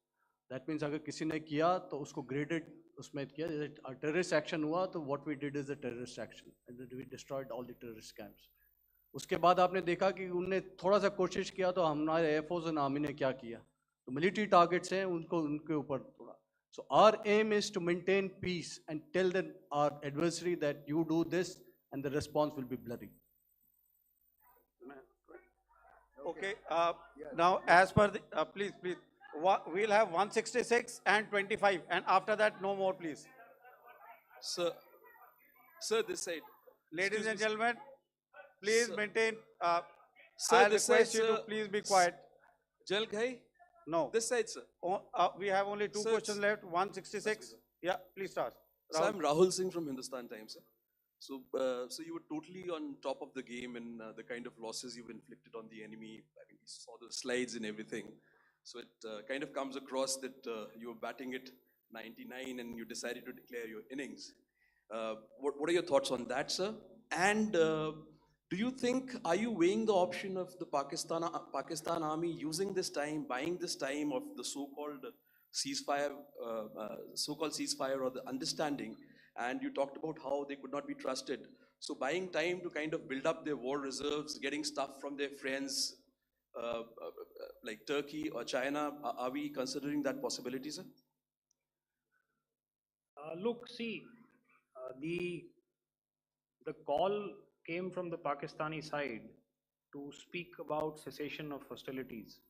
That means अगर किसी ने किया तो उसको graded उसमें किया, जैसे terrorist action हुआ तो what we did is a terrorist action and then we destroyed all the terrorist camps. उसके बाद आपने देखा कि उनने थोड़ा सा कोशिश किया तो हमारे एयरफोर्स और आर्मी ने क्या किया, तो मिलिट्री टारगेट्स हैं उनको उनके ऊपर थोड़ा. So our aim is to maintain peace and tell our adversary that you do this and the response will be bloody. Okay, now as per the, please, we'll have 166 and 25 and after that no more please. Sir, this side. Ladies Excuse and me, sir. gentlemen, please Sir. maintain, Sir, I this request side, you to sir. please be quiet. Jal Ghai? No. This side, sir. We have only two Sir, questions left, 166. Yeah, please start. So I'm Rahul Singh from Hindustan Times, sir. So, so you were totally on top of the game in the kind of losses you've inflicted on the enemy. I mean, we saw the slides and everything. So it kind of comes across that you were batting it 99 and you decided to declare your innings. What are your thoughts on that, sir? And do you think, are you weighing the option of the Pakistan army using this time, buying this time of the so-called ceasefire, or the understanding? And you talked about how they could not be trusted. So buying time to kind of build up their war reserves, getting stuff from their friends, like Turkey or China, are we considering that possibility, sir? Look, see, the call came from the Pakistani side to speak about cessation of hostilities.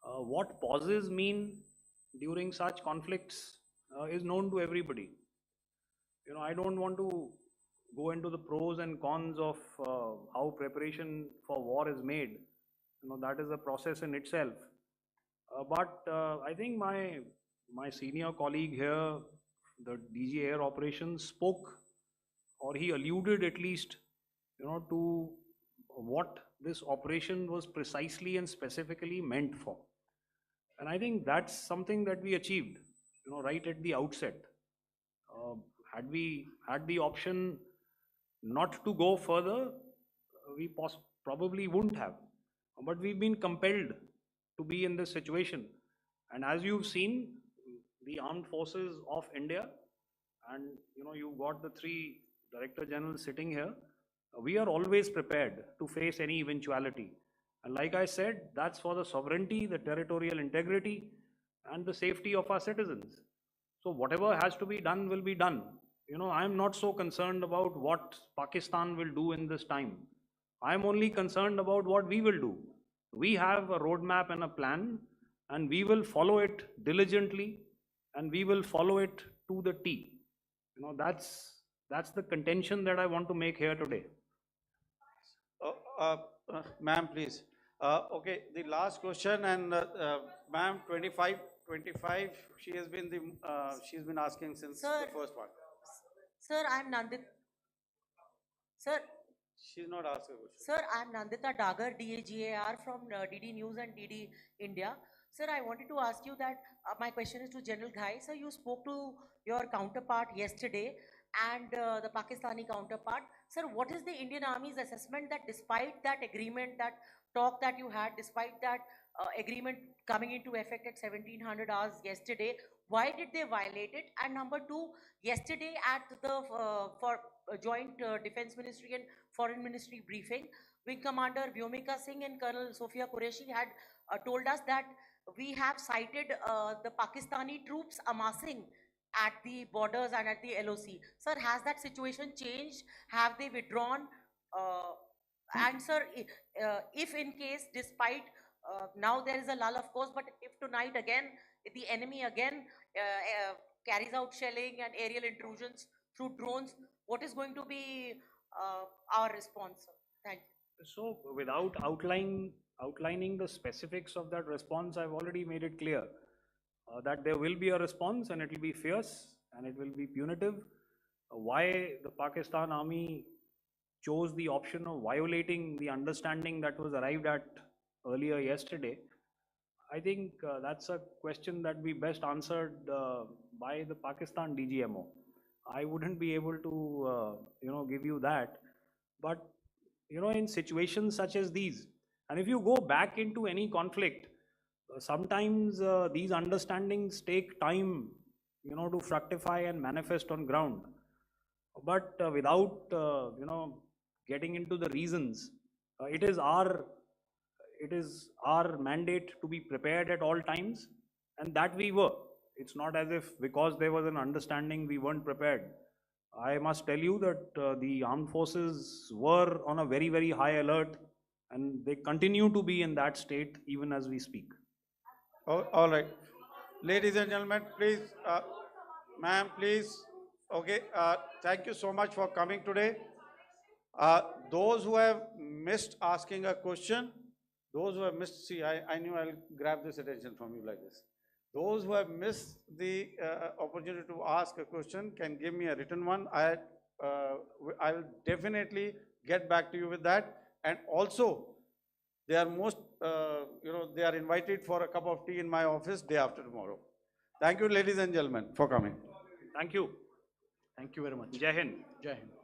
What pauses mean during such conflicts is known to everybody. You know, I don't want to go into the pros and cons of how preparation for war is made. You know, that is a process in itself. But I think my senior colleague here, the DG Air Operations, spoke, or he alluded at least, you know, to what this operation was precisely and specifically meant for. And I think that's something that we achieved, you know, right at the outset. Had we had the option not to go further, we probably wouldn't have. But we've been compelled to be in this situation. And as you've seen, the armed forces of India, and you know, you've got the three Director Generals sitting here, we are always prepared to face any eventuality. And like I said, that's for the sovereignty, the territorial integrity, and the safety of our citizens. So whatever has to be done will be done. You know, I'm not so concerned about what Pakistan will do in this time. I'm only concerned about what we will do. We have a roadmap and a plan, and we will follow it diligently, and we will follow it to the T. You know, that's the contention that I want to make here today. Ma'am, please. Okay, the last question, and ma'am, 25, she has been she's been asking since Sir, the first one. Sir, I'm Nandita. Sir, She's not asking a question. Sir, I'm Nandita Dagar, DAGAR from DD News and DD India. Sir, I wanted to ask you that my question is to General Ghai. Sir, you spoke to your counterpart yesterday and the Pakistani counterpart. Sir, what is the Indian Army's assessment that despite that agreement, that talk that you had, despite that agreement coming into effect at 1700 hours yesterday, why did they violate it? And number two, yesterday at the joint Defense Ministry and Foreign Ministry briefing, Wing Commander Vyomika Singh and Colonel Sophia Qureshi had told us that we have cited the Pakistani troops amassing at the borders and at the LOC. Sir, has that situation changed? Have they withdrawn? And sir, if in case, despite now there is a lull, of course, but if tonight again, the enemy again carries out shelling and aerial intrusions through drones, what is going to be our response, sir? Thank you. So without outlining the specifics of that response, I've already made it clear that there will be a response and it will be fierce and it will be punitive. Why the Pakistan army chose the option of violating the understanding that was arrived at earlier yesterday, I think that's a question that we best answered by the Pakistan DGMO. I wouldn't be able to, give you that. But, in situations such as these, and if you go back into any conflict, sometimes these understandings take time, to fructify and manifest on ground. But without, getting into the reasons, it is our mandate to be prepared at all times, and that we were. It's not as if because there was an understanding we weren't prepared. I must tell you that the armed forces were on a very, very high alert, and they continue to be in that state even as we speak. Oh, all right. Ladies and gentlemen, please, ma'am, please. Okay, thank you so much for coming today. Those who have missed asking a question, those who have missed, see, I knew I'll grab this attention from you like this. Those who have missed the opportunity to ask a question can give me a written one. I will definitely get back to you with that. And also, they are they are invited for a cup of tea in my office day after tomorrow. Thank you, ladies and gentlemen, for coming. Thank you. Thank you very much. Jai Hind. Jai Hind.